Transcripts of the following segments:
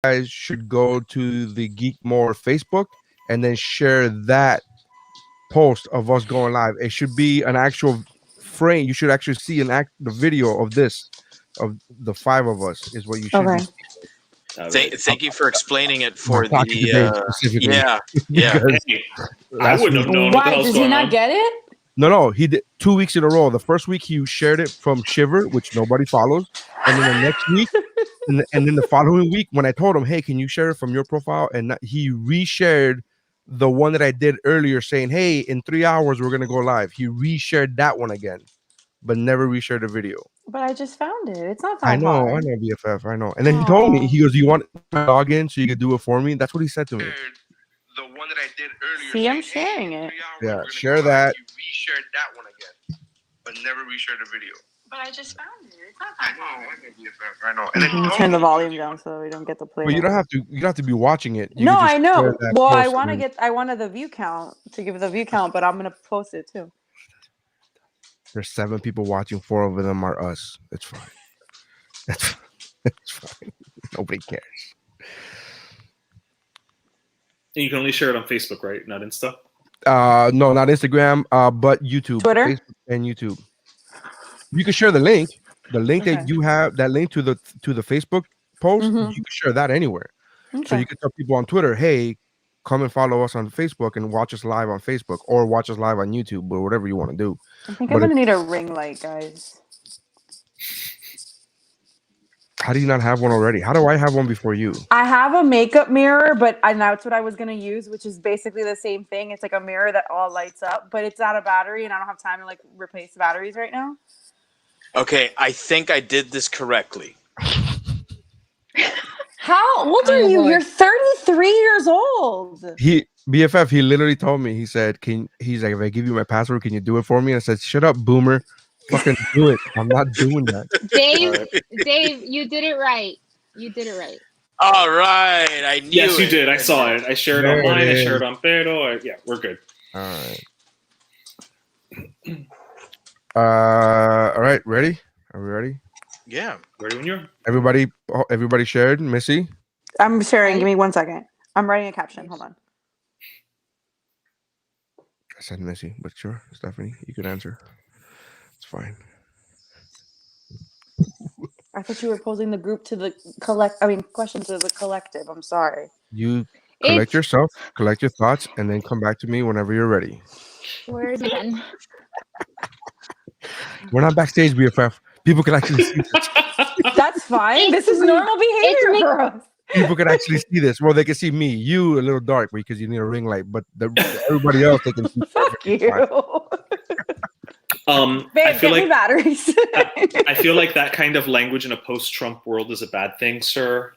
guys should go to the Geekmore Facebook and then share that post of us going live. It should be an actual frame. You should actually see the video of this, of the five of us, is what you should be. Okay. Thank you for explaining it I'm for talking to Dave the specifically. yeah. Because Hey, I last wouldn't have week- known what the Why hell's does he going not on. get it? No, he did 2 weeks in a row. The first week he shared it from Shiver, which nobody follows, and then the next week, and then the following week, when I told him, "Hey, can you share it from your profile?" and he reshared the one that I did earlier, saying, "Hey, in 3 hours we're gonna go live." He reshared that one again, but never reshared the video. But I just found it. It's not that I know, hard. BFF, I know. And then he told me, Aw. he goes, "You want my login so you could do it for me?" That's what he said to me. The one that I did earlier. See, I'm sharing it. Yeah, share that. You reshared that one again, but never reshared the video. But I just found it. It's not I that know, hard. I know. And then he Let me told turn the me, volume down so we don't get the play. but you don't have to. You don't have to be watching it. You No, can just I know. share that Well, I post want to and- get. I wanted the view count to give the view count, but I'm gonna post it too. There's 7 people watching. 4 of them are us. It's fine. It's fine. Nobody cares. And you can only share it on Facebook, right? Not Insta. No, not Instagram. But YouTube, Twitter? Facebook, and YouTube. You can share the link. The link Okay. that you have, that link to the Facebook post, Mhm. you can share that anywhere. So Okay. you can tell people on Twitter, "Hey, come and follow us on Facebook and watch us live on Facebook, or watch us live on YouTube, or whatever you want to do." I think but I'm gonna need a ring light, guys. How do you not have one already? How do I have one before you? I have a makeup mirror, but that's what I was gonna use, which is basically the same thing. It's like a mirror that all lights up, but it's out of battery, and I don't have time to like replace the batteries right now. Okay, I think I did this correctly. How old are Oh, you? boy. You're 33 years old. He literally told me, he said, he's like, "If I give you my password, can you do it for me?" And I said, "Shut up, boomer. Fucking do it. I'm not doing that." Dave, you did it right. You did it right. All right, I knew Yes, you it. did. I saw it. I shared it There on mine. it I is. shared it on Pero. Yeah, we're good. All right, ready? Are we ready? Yeah. Ready when you're. Everybody shared. Missy? I'm sharing. Give me 1 second. I'm writing a caption. Hold on. I said Missy, but sure, Stephanie, you can answer. It's fine. I thought you were posing the group to the question to the collective. I'm sorry. You collect yourself, collect your thoughts, and then come back to me whenever you're ready. We're done. We're not backstage, BFF. People can actually see this. That's fine. It's This is normal behavior make- for us. People can actually see this. Well, they can see me. You a little dark because you need a ring light, but everybody else they can see. Fuck you. I Babe, feel get me like batteries. I feel like that kind of language in a post-Trump world is a bad thing, sir.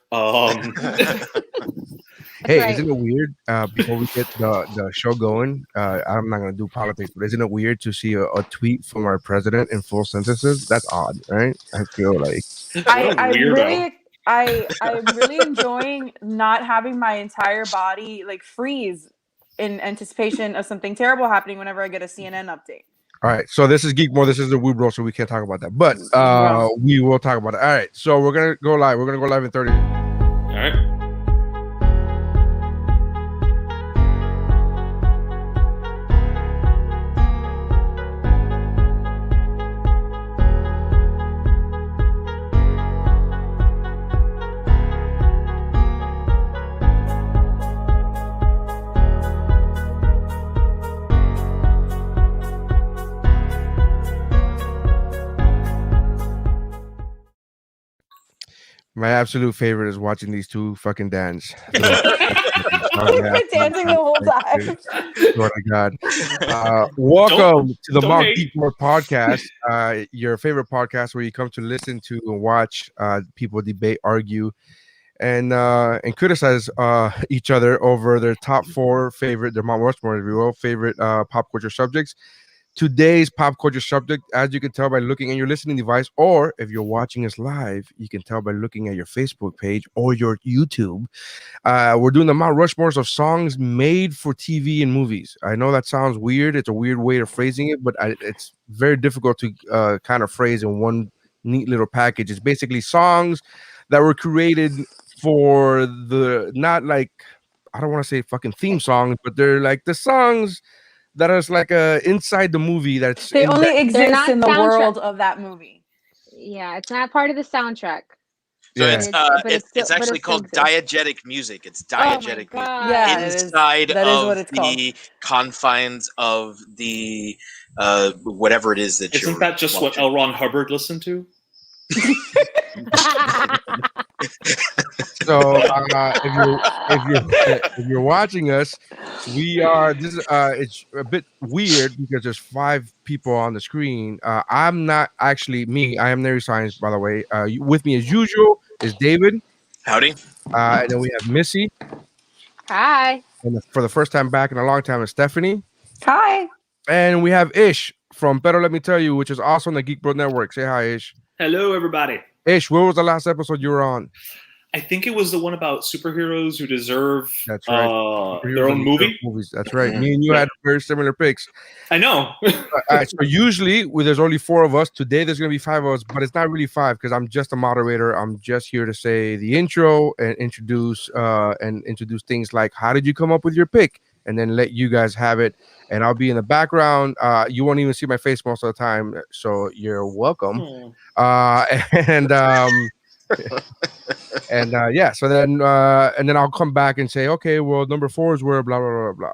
Hey, Right. isn't it weird? Before we get the show going, I'm not gonna do politics, but isn't it weird to see a tweet from our president in full sentences? That's odd, right? I feel like I'm really enjoying not having my entire body like freeze in anticipation of something terrible happening whenever I get a CNN update. all right. So this is Geekmore. This is the Woo Bro, so we can't talk about that, but we will talk about it. All right. So we're gonna go live. We're gonna go live in 30. All right. My absolute favorite is watching these two fucking dance. You've been dancing the whole time. Swear to God. Welcome to the don't hate. Mt.Geekmore podcast, your favorite podcast where you come to listen to and watch people debate, argue, and criticize each other over their top 4 favorite, their Mount Rushmore, if you will, favorite pop culture subjects. Today's pop culture subject, as you can tell by looking at your listening device, or if you're watching us live, you can tell by looking at your Facebook page or your YouTube. We're doing the Mount Rushmores of songs made for TV and movies. I know that sounds weird. It's a weird way of phrasing it, but it's very difficult to kind of phrase in one neat little package. It's basically songs that were created for the not like I don't want to say fucking theme songs, but they're like the songs that is like inside the movie. That's They in only that, exist not in the soundtrack. world of that movie. Yeah, it's not part of the soundtrack. So yeah. it's actually called diegetic music. It's diegetic music Yeah, it is. inside That is what of it's called. the confines of the whatever it is that you're Isn't that just what watching. L. Ron Hubbard listened to? So if you're watching us, we are. This is it's a bit weird because there's 5 people on the screen. I'm not actually me. I am Nary Science, by the way. With me as usual is David, Howdy. and then we have Missy, Hi. and for the first time back in a long time is Stephanie, Hi. and we have Ish from Better Let Me Tell You, which is also on the Geek Bro Network. Say hi, Ish. Hello, everybody. Ish, what was the last episode you were on? I think it was the one about superheroes who deserve That's right. their own movie. Movies. That's right. Me and you had very similar picks. I know. So usually there's only 4 of us. Today there's gonna be 5 of us, but it's not really 5 because I'm just a moderator. I'm just here to say the intro and introduce things like how did you come up with your pick, and then let you guys have it. And I'll be in the background. You won't even see my face most of the time, so you're welcome. And yeah, so then I'll come back and say, okay, well, number 4 is where blah blah blah blah.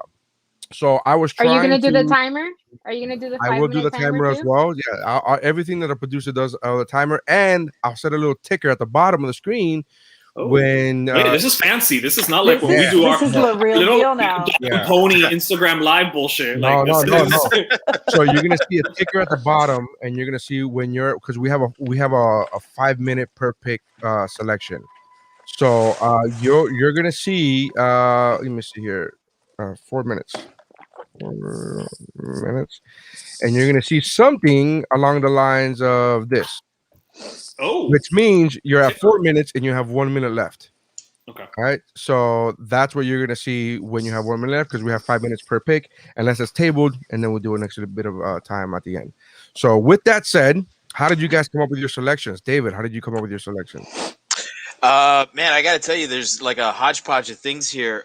So I was Are trying. you gonna do the timer? Are you gonna do the 5 I will do the minute timer as too? well. Yeah, everything that a producer does, the timer, and I'll set a little ticker at the bottom of the screen when. Wait, this is fancy. This is not like when we do This our is the real little deal now. pony Instagram live bullshit. No. This. So you're gonna see a ticker at the bottom, and you're gonna see when you're because we have a 5 minute per pick selection. So you're gonna see. Let me see here. 4 minutes. 4 minutes, and you're gonna see something along the lines of this. Oh, Which means you're at 4 minutes and you have 1 minute left. okay. All right. So that's what you're gonna see when you have 1 minute left because we have 5 minutes per pick, unless it's tabled, and then we'll do an extra bit of time at the end. So with that said, how did you guys come up with your selections? David, how did you come up with your selection? Man, I gotta tell you, there's like a hodgepodge of things here.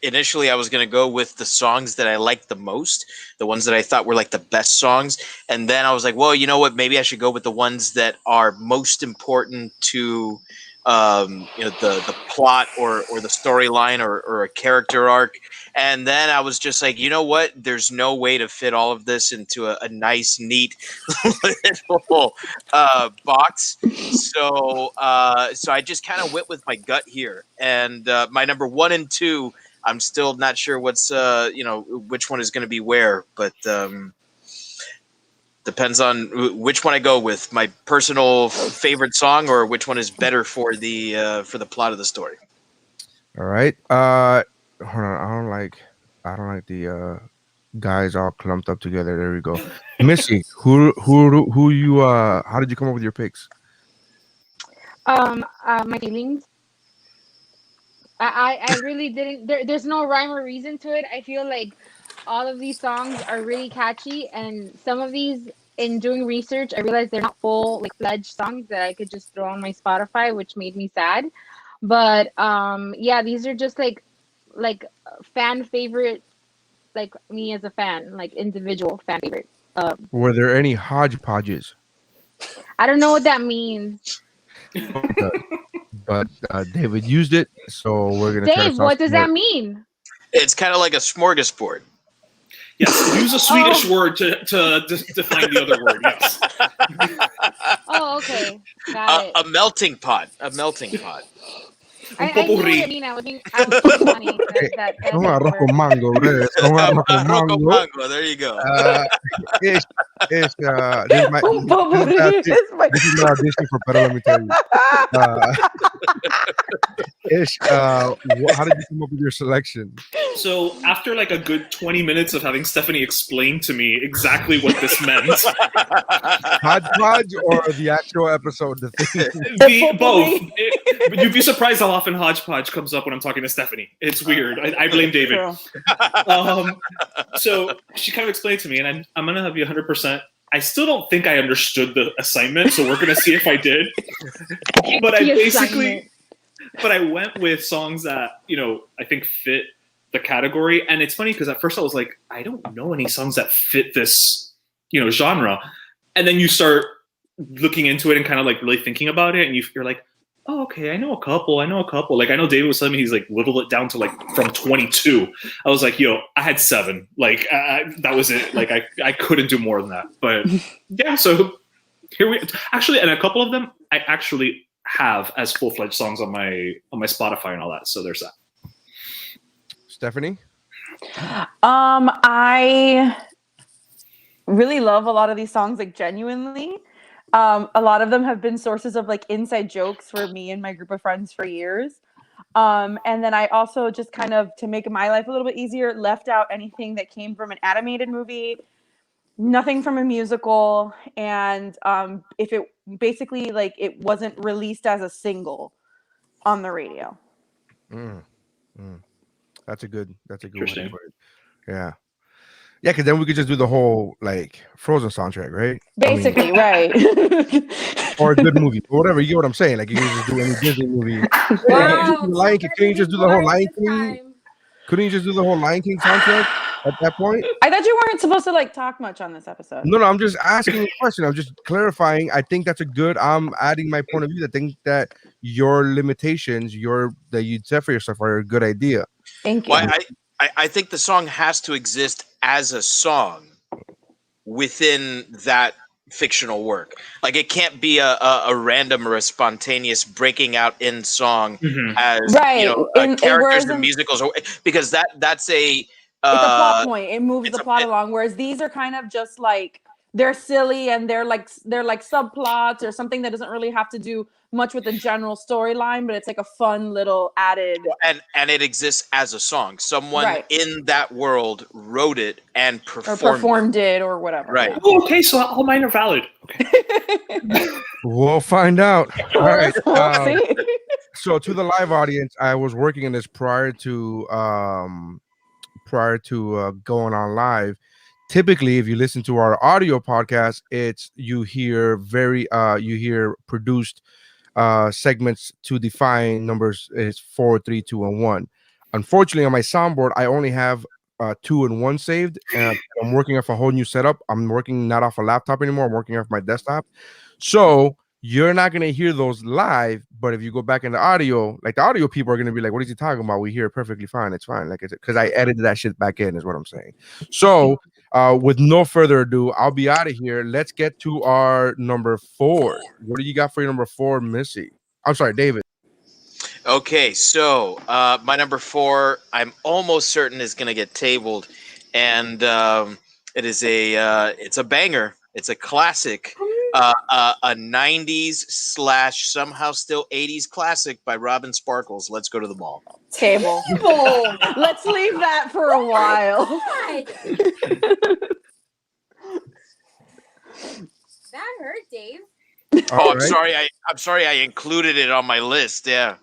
Initially, I was gonna go with the songs that I liked the most, the ones that I thought were like the best songs, and then I was like, well, you know what? Maybe I should go with the ones that are most important to, the plot or the storyline or a character arc. And then I was just like, you know what? There's no way to fit all of this into a nice, neat little box. So I just kind of went with my gut here. And my number 1 and 2, I'm still not sure what's which one is going to be where, but depends on which one I go with. My personal favorite song, or which one is better for the plot of the story. All right. Hold on. I don't like the guys all clumped up together. There we go. Missy, who you how did you come up with your picks? My feelings. I really didn't. There's no rhyme or reason to it. I feel like all of these songs are really catchy, and some of these, in doing research, I realized they're not full, like, fledged songs that I could just throw on my Spotify, which made me sad. But yeah, these are just like fan favorite, like me as a fan, like individual fan favorite. Were there any hodgepodges? I don't know what that means. But David used it, so we're gonna. Dave, what does that mean? It's kind of like a smorgasbord. Yes, use a Swedish word to define the other word. Yes. Oh, okay, got it. A melting pot. A melting pot. I knew what you mean. I was being funny. Un arroz con mango, bro. Un arroz con mango. There you go. This is my audition for Better Let Me Tell You. How did you come up with your selection? So after like a good 20 minutes of having Stephanie explain to me exactly what this meant, Hodgepodge or the actual episode? The thing. Both. You'd be surprised how often hodgepodge comes up when I'm talking to Stephanie. It's weird. I blame David. So she kind of explained to me, and I'm gonna have you 100%. I still don't think I understood the assignment, so we're gonna see if I did. But I but I went with songs that I think fit the category. And it's funny because at first I was like, I don't know any songs that fit this genre, and then you start looking into it and kind of like really thinking about it, and you're like, oh, okay, I know a couple. Like I know David was telling me he's like whittled it down to like from 22. I was like, yo, I had 7. Like that was it. Like I couldn't do more than that. But yeah, so here we actually, and a couple of them I actually have as full-fledged songs on my Spotify and all that. So there's that. Stephanie? I really love a lot of these songs, like genuinely. A lot of them have been sources of like inside jokes for me and my group of friends for years. And then I also just kind of, to make my life a little bit easier, left out anything that came from an animated movie, nothing from a musical, and if it basically like it wasn't released as a single on the radio. That's a good way to put it. Yeah, because then we could just do the whole like Frozen soundtrack, right? Basically, right. Or a good movie, or whatever. You get what I'm saying? Like you can just do any Disney movie. Wow, Lion King. Couldn't you just do the whole Lion King? Couldn't you just do the whole Lion King soundtrack at that point? I thought you weren't supposed to like talk much on this episode. No, I'm just asking a question. I'm just clarifying. I think that's I'm adding my point of view. I think that your limitations, that you set for yourself, are a good idea. Thank you. Well, I think the song has to exist as a song within that fictional work. Like it can't be a random or a spontaneous breaking out in song as characters in musicals, because that's a it's a plot point. It moves the plot along. Whereas these are kind of just like they're silly and they're like subplots or something that doesn't really have to do much with the general storyline, but it's like a fun little added. And it exists as a song. Someone in that world wrote it and performed it or whatever. Right. Yeah. Oh, okay, so all mine are valid. Okay. We'll find out. All right. We'll see. So to the live audience, I was working on this prior to going on live. Typically, if you listen to our audio podcast, you hear produced segments to define numbers is 4, 3, 2, and 1. Unfortunately, on my soundboard, I only have 2 and 1 saved, and I'm working off a whole new setup. I'm working not off a laptop anymore. I'm working off my desktop. So you're not going to hear those live, but if you go back in the audio, like the audio people are going to be like, what is he talking about? We hear it perfectly fine. It's fine. Like, because I edited that shit back in is what I'm saying. So with no further ado, I'll be out of here. Let's get to our number 4. What do you got for your number 4, Missy? I'm sorry, David. Okay, so my number 4, I'm almost certain is going to get tabled, and it's a banger. It's a classic. A 90s / somehow still 80s classic by Robin Sparkles. Let's go to the mall. Table. Let's leave that for a while. That hurt, Dave. Oh, I'm sorry. I'm sorry. I included it on my list. Yeah.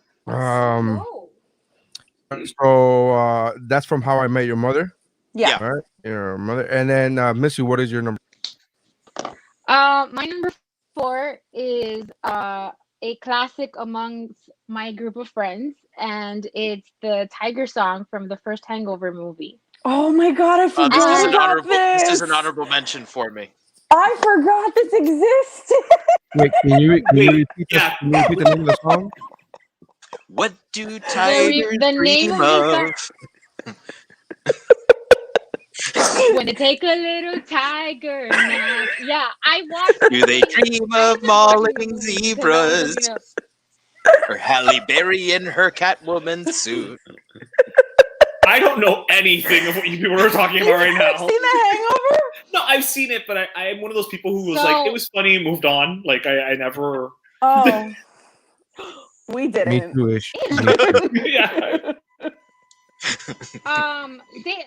So that's from How I Met Your Mother. Yeah. All right, your mother. And then Missy, what is your number? My number 4 is a classic amongst my group of friends, and it's the Tiger song from the first Hangover movie. Oh my god, I forgot about this. This is an honorable mention for me. I forgot this existed. Wait, can you repeat the name of the song? What do tigers dream of? When they take a little tiger nap. Yeah, I watched. Do they dream of mauling zebras? Or Halle Berry in her Catwoman suit? I don't know anything of what you people are talking about right now. Have you seen The Hangover? No, I've seen it, but I am one of those people who was like, it was funny and moved on. Like, I never... Oh. We didn't. Me too-ish. Yeah.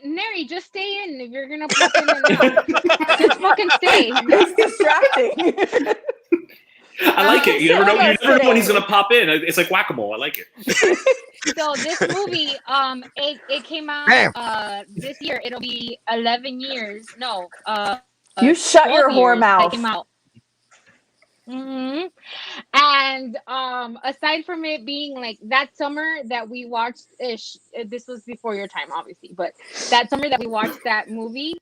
Neri, just stay in. If you're gonna pop in and out, just fucking stay. It's distracting. I like it. You never know when he's gonna pop in. It's like whack-a-mole. I like it. So this movie, it came out this year. It'll be 11 years. No, you shut your whore mouth. Came out. hmm And aside from it being like that summer that we watched, this was before your time, obviously, but that summer that we watched that movie,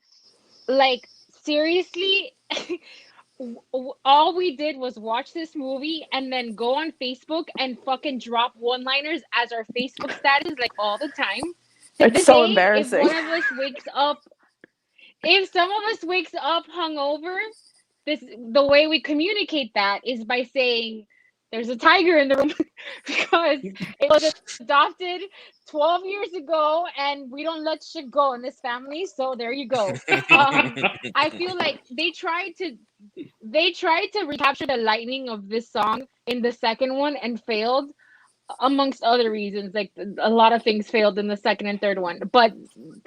like seriously, all we did was watch this movie and then go on Facebook and fucking drop one-liners as our Facebook status like all the time. To It's this so day, if embarrassing. one of us wakes up, if some of us wakes up hungover, this the way we communicate that is by saying there's a tiger in the room because it was adopted 12 years ago and we don't let shit go in this family, so there you go. I feel like they tried to recapture the lightning of this song in the second one and failed, amongst other reasons. Like a lot of things failed in the second and third one, but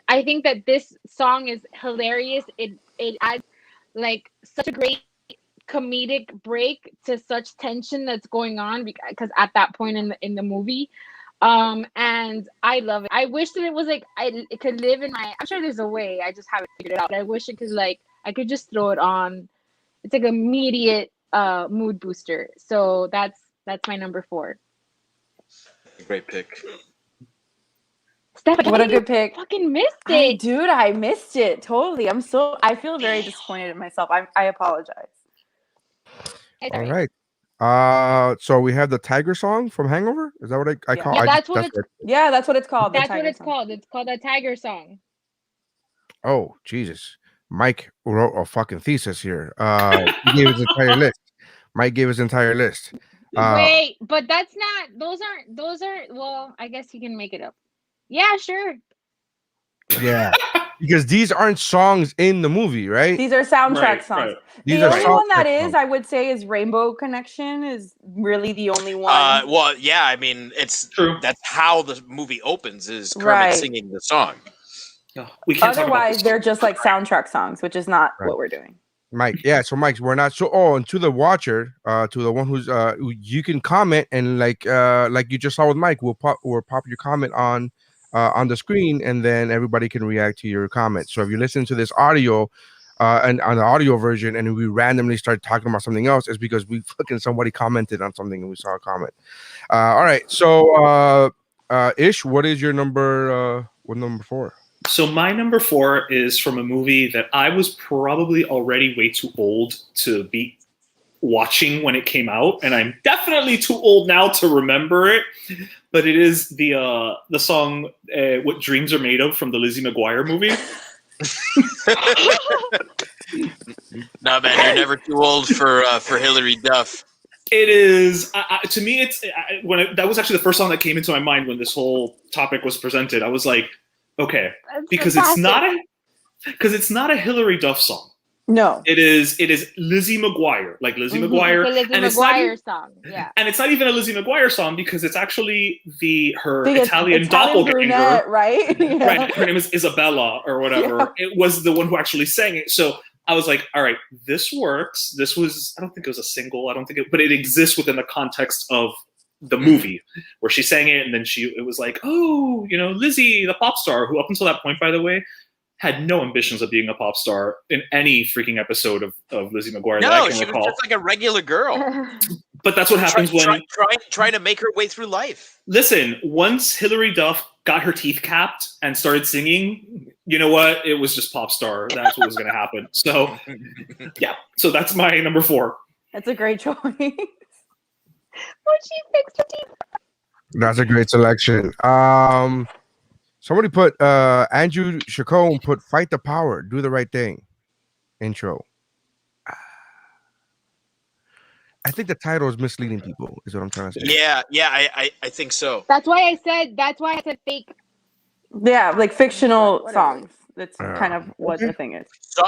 I think that this song is hilarious. It adds like such a great comedic break to such tension that's going on because at that point in the movie, and I love it. I wish that it was like it could live in my. I'm sure there's a way. I just haven't figured it out. But I wish it could like I could just throw it on. It's like immediate mood booster. So that's my number 4. Great pick. Steph, What a good pick. Fucking missed I, it. dude, I missed it totally. I feel very disappointed in myself. I apologize. It's All alright. right. So we have the Tiger song from Hangover. Is that what I Yeah. call? Yeah, I that's just, what it's. Yeah, that's what it's called. That's the what Tiger it's song. called. It's called a Tiger song. Oh Jesus! Mike wrote a fucking thesis here. He gave his entire list. Mike gave his entire list. Wait, but that's not. Those aren't. Well, I guess you can make it up. Yeah, sure. Yeah, because these aren't songs in the movie, right? These are soundtrack Right, songs. right. These The are only one that soundtrack is, songs. I would say, is Rainbow Connection is really the only one. Well, yeah, I mean, it's True. that's how the movie opens is Kermit Right. singing the song. No, we can't talk about Otherwise, this. they're just like soundtrack songs, which is not Right. what we're doing. Mike, yeah. So Mike, we're not so. Oh, and to the watcher, to the one who's you can comment and like you just saw with Mike, we'll pop your comment on the screen, and then everybody can react to your comment. So if you listen to this audio, and on the audio version, and we randomly start talking about something else, it's because we fucking somebody commented on something and we saw a comment. All right. So Ish, what is your number? What number 4? So my number 4 is from a movie that I was probably already way too old to be watching when it came out, and I'm definitely too old now to remember it. But it is the song "What Dreams Are Made Of" from the Lizzie McGuire movie. No, man, you're never too old for Hillary Duff. It is to me. It's that was actually the first song that came into my mind when this whole topic was presented. I was like, okay, because it's not a Hillary Duff song. No, It is Lizzie McGuire, like Lizzie McGuire, It's a Lizzie and it's not McGuire even, song. Yeah. and it's not even a Lizzie McGuire song because it's actually her The Italian doppelganger. brunette, right? Yeah. Right, her name is Isabella or whatever. Yeah. It was the one who actually sang it. So I was like, all right, this works. This was, I don't think it was a single. I don't think it, but it exists within the context of the movie where she sang it. And then it was like, oh, Lizzie, the pop star, who up until that point, by the way, had no ambitions of being a pop star in any freaking episode of Lizzie McGuire that I No, can she recall. was just like a regular girl. But that's what happens when trying to make her way through life. Listen, once Hillary Duff got her teeth capped and started singing, you know what? It was just pop star. That's what was going to happen. So, yeah. So that's my number 4. That's a great choice. When she fixed her teeth. That's a great selection. Somebody put Andrew Chacon put "Fight the Power, Do the Right Thing" intro. I think the title is misleading people. Is what I'm trying to say. Yeah, I think so. That's why I said fake. Yeah, like fictional Whatever. songs. That's kind of what the thing is.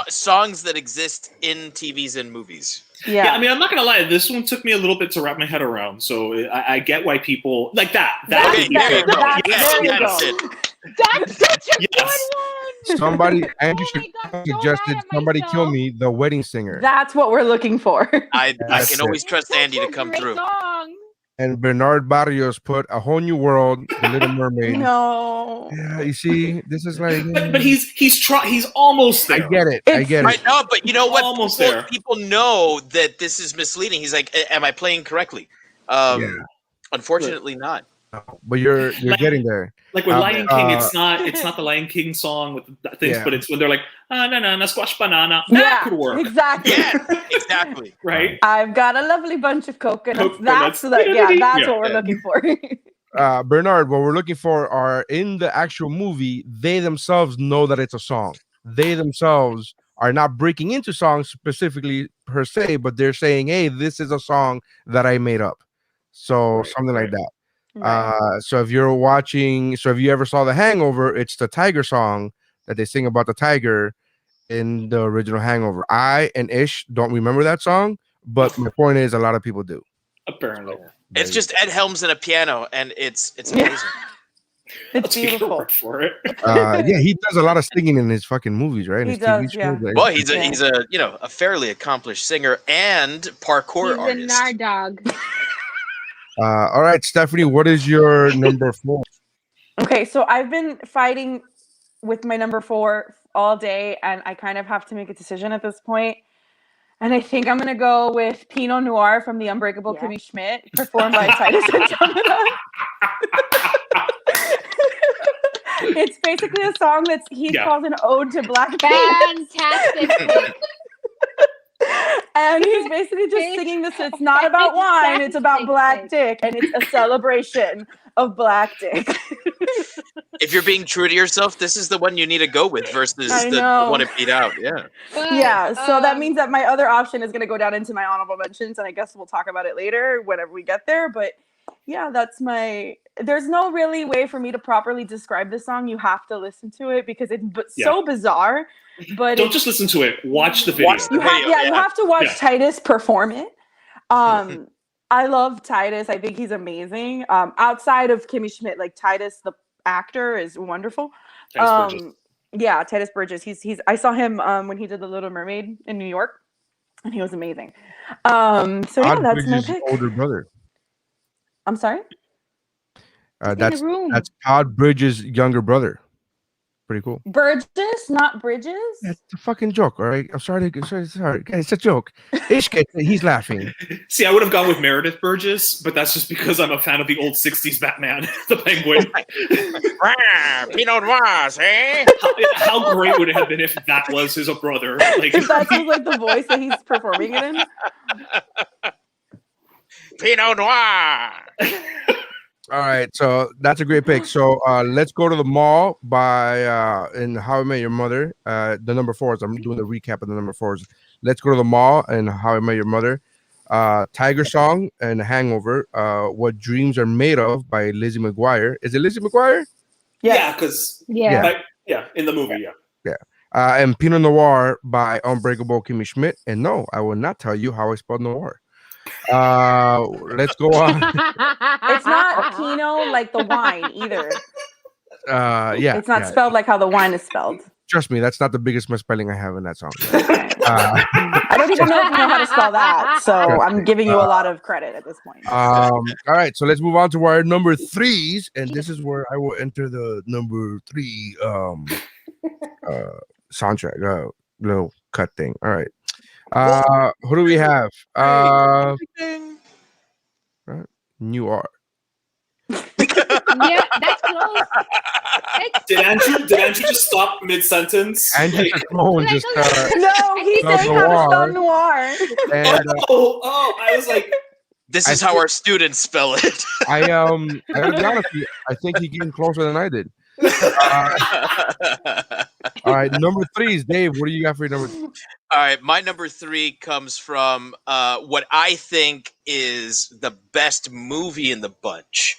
Songs that exist in TVs and movies. Yeah. I mean, I'm not gonna lie. This one took me a little bit to wrap my head around. So I get why people like that. Okay, there you go. There you That's go. it. That's such a Yes. good one. Somebody, Andrew Oh my God, I'm so suggested mad at "Somebody Kill myself. Me," the wedding singer. That's what we're looking for. I That's can always it. trust Such Andy a to come great through. Song. and Bernard Barrios put A Whole New World, The Little Mermaid. No. Yeah, you see, this is like. But he's almost I there. get it. I get I it. know, but you know what? Almost People, there. people know that this is misleading. He's like, am I playing correctly? Yeah. Unfortunately, not. But you're Like- getting there. Like with Lion King, uh, it's not the Lion King song with the things, Yeah. but it's when they're like, na squash banana. Yeah, That could work, exactly. Yeah, exactly. right? I've got a lovely bunch of coconuts. Coconuts. That's Yeah. what we're looking for. Bernard, what we're looking for are in the actual movie, they themselves know that it's a song. They themselves are not breaking into songs specifically per se, but they're saying, hey, this is a song that I made up. So something like that. So if you ever saw The Hangover, it's the Tiger song that they sing about the tiger in the original Hangover. I and Ish don't remember that song, but my point is a lot of people do. Apparently. It's just Ed Helms and a piano, and it's amazing. It's I'll take your beautiful. word for it. Yeah, he does a lot of singing in his fucking movies, right? He His does, TV shows, yeah. like- Well, he's a fairly accomplished singer and parkour He's a artist. nard dog. All right, Stephanie, what is your number 4? Okay, so I've been fighting with my number 4 all day, and I kind of have to make a decision at this point. And I think I'm gonna go with Pinot Noir from the Unbreakable Yeah. Kimmy Schmidt, performed by Titus Andromeda. It's basically a song he calls an ode to Black people. Fantastic. And he's basically just singing this. It's not about wine, it's about black dick, and it's a celebration of black dick. If you're being true to yourself, this is the one you need to go with versus I the know. one it beat out. Yeah. But, Yeah, so that means that my other option is going to go down into my honorable mentions, and I guess we'll talk about it later whenever we get there. But yeah, there's no really way for me to properly describe this song. You have to listen to it because it's so bizarre. But Don't just listen to it. Watch the video. Watch you have to watch Titus perform it. I love Titus. I think he's amazing. Outside of Kimmy Schmidt, like Titus, the actor, is wonderful. Titus Burgess. Yeah, Titus Burgess. He's. I saw him when he did The Little Mermaid in New York, and he was amazing. So yeah, Todd that's my Bridges' pick. older brother. I'm sorry. in That's the room. Todd Bridges' younger brother. Pretty cool. Burgess, not Bridges. That's a fucking joke, all right? I'm sorry. It's a joke. Ish gets it. He's laughing. See, I would have gone with Meredith Burgess, but that's just because I'm a fan of the old 60s Batman, the Penguin. Pinot Noirs, eh? How great would it have been if that was his brother? Like, If that's like the voice that he's performing it in. Pinot Noir. All right, so that's a great pick. So let's go to the mall by in How I Met Your Mother. The number 4s. I'm doing the recap of the number 4s. Let's go to the mall and How I Met Your Mother. Tiger Song and Hangover. What Dreams Are Made Of by Lizzie McGuire. Is it Lizzie McGuire? yeah, because Yeah. in the movie, yeah. And Pinot Noir by Unbreakable Kimmy Schmidt. And no, I will not tell you how I spelled noir. Let's go on. It's not Pinot like the wine either. Yeah, It's not yeah. spelled like how the wine is spelled. Trust me, that's not the biggest misspelling I have in that song. I don't even know if you know how to spell that, so I'm giving you a lot of credit at this point. All right, so let's move on to our number 3s, and this is where I will enter the number 3 soundtrack, little cut thing. All right, who do we have? New Art. Yeah, that's close. Did Andrew just stop mid-sentence? Andrew Like, Simone just No, he's spelled saying how to spell noir. noir. and I was like, This is how our students spell it. I gotta be honest with you, I think he came closer than I did. All right, number 3s. Dave, what do you got for your number 3? All right, my number 3 comes from what I think is the best movie in the bunch.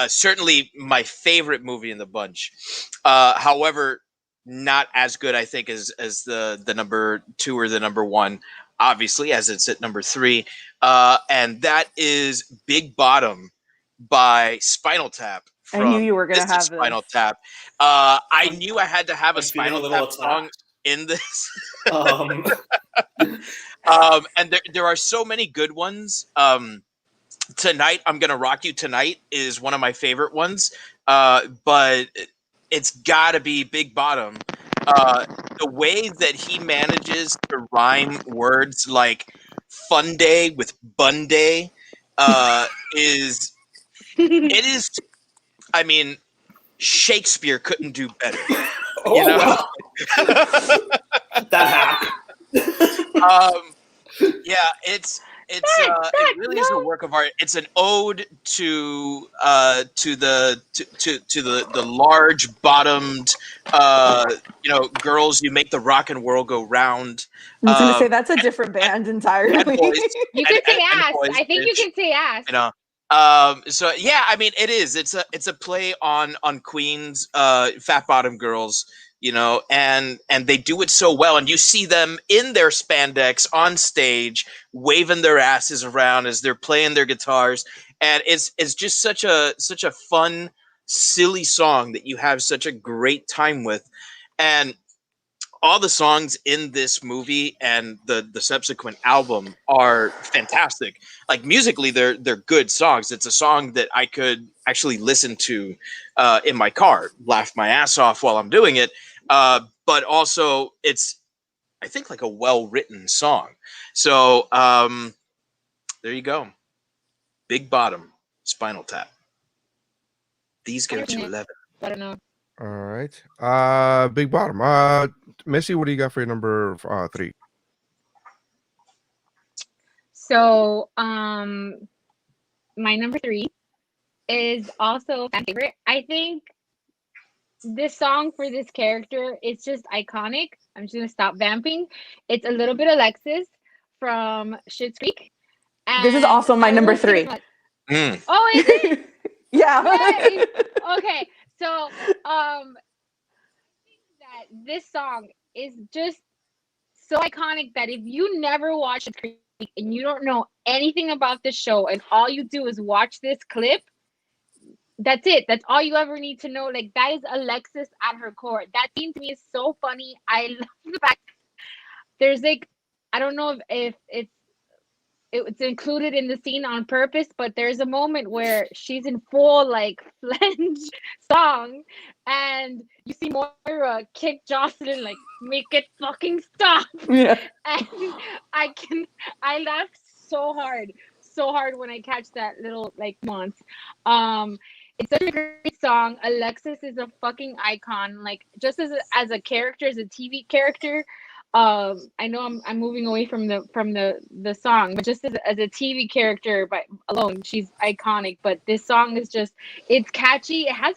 Certainly my favorite movie in the bunch. However, not as good, I think, as the number 2 or the number 1. Obviously, as it's at number 3, and that is Big Bottom by Spinal Tap. I knew you were gonna This is have Spinal this. Tap. I knew I had to have a I'm feeling a Spinal little Tap song in this. um, And there are so many good ones. Tonight I'm Gonna Rock You Tonight is one of my favorite ones, but it's gotta be Big Bottom. The way that he manages to rhyme words like fun day with bun day is it is. I mean, Shakespeare couldn't do better. Oh, You know? wow. That hack. Yeah, it really is a work of art. It's an ode to the large bottomed girls. You make the rock and world go round. I was gonna say Um, that's a different band entirely. and boys, You can say and ass. boys, I think you bitch. can say ass. You know. So yeah, I mean, it is. It's a play on Queen's fat bottom girls, and they do it so well, and you see them in their spandex on stage, waving their asses around as they're playing their guitars, and it's just such a fun, silly song that you have such a great time with, and all the songs in this movie and the subsequent album are fantastic. Like musically, they're good songs. It's a song that I could actually listen to in my car, laugh my ass off while I'm doing it. But also, it's I think like a well written song. So there you go. Big Bottom, Spinal Tap. These go to 11. I don't know. All right. Big Bottom. Missy, what do you got for your number 3? So, my number 3 is also a fan favorite. I think this song for this character is just iconic. I'm just gonna stop vamping. It's a little bit Alexis from Schitt's Creek. This is And also my I number will say 3. Mm. Oh, is it? Yeah. Yay! Okay, so that this song is just so iconic that if you never watched Schitt's Creek and you don't know anything about the show and all you do is watch this clip, that's it. That's all you ever need to know. Like, that is Alexis at her core. That scene to me is so funny. I love the fact there's like, I don't know if it's included in the scene on purpose, but there's a moment where she's in full like flange song, and you see Moira kick Jocelyn like, make it fucking stop. Yeah. And I laughed so hard when I catch that little like nuance. It's such a great song. Alexis is a fucking icon. Like, just as a character, as a TV character. I know I'm moving away from the song, but just as a TV character by alone, she's iconic. But this song is just, it's catchy. It has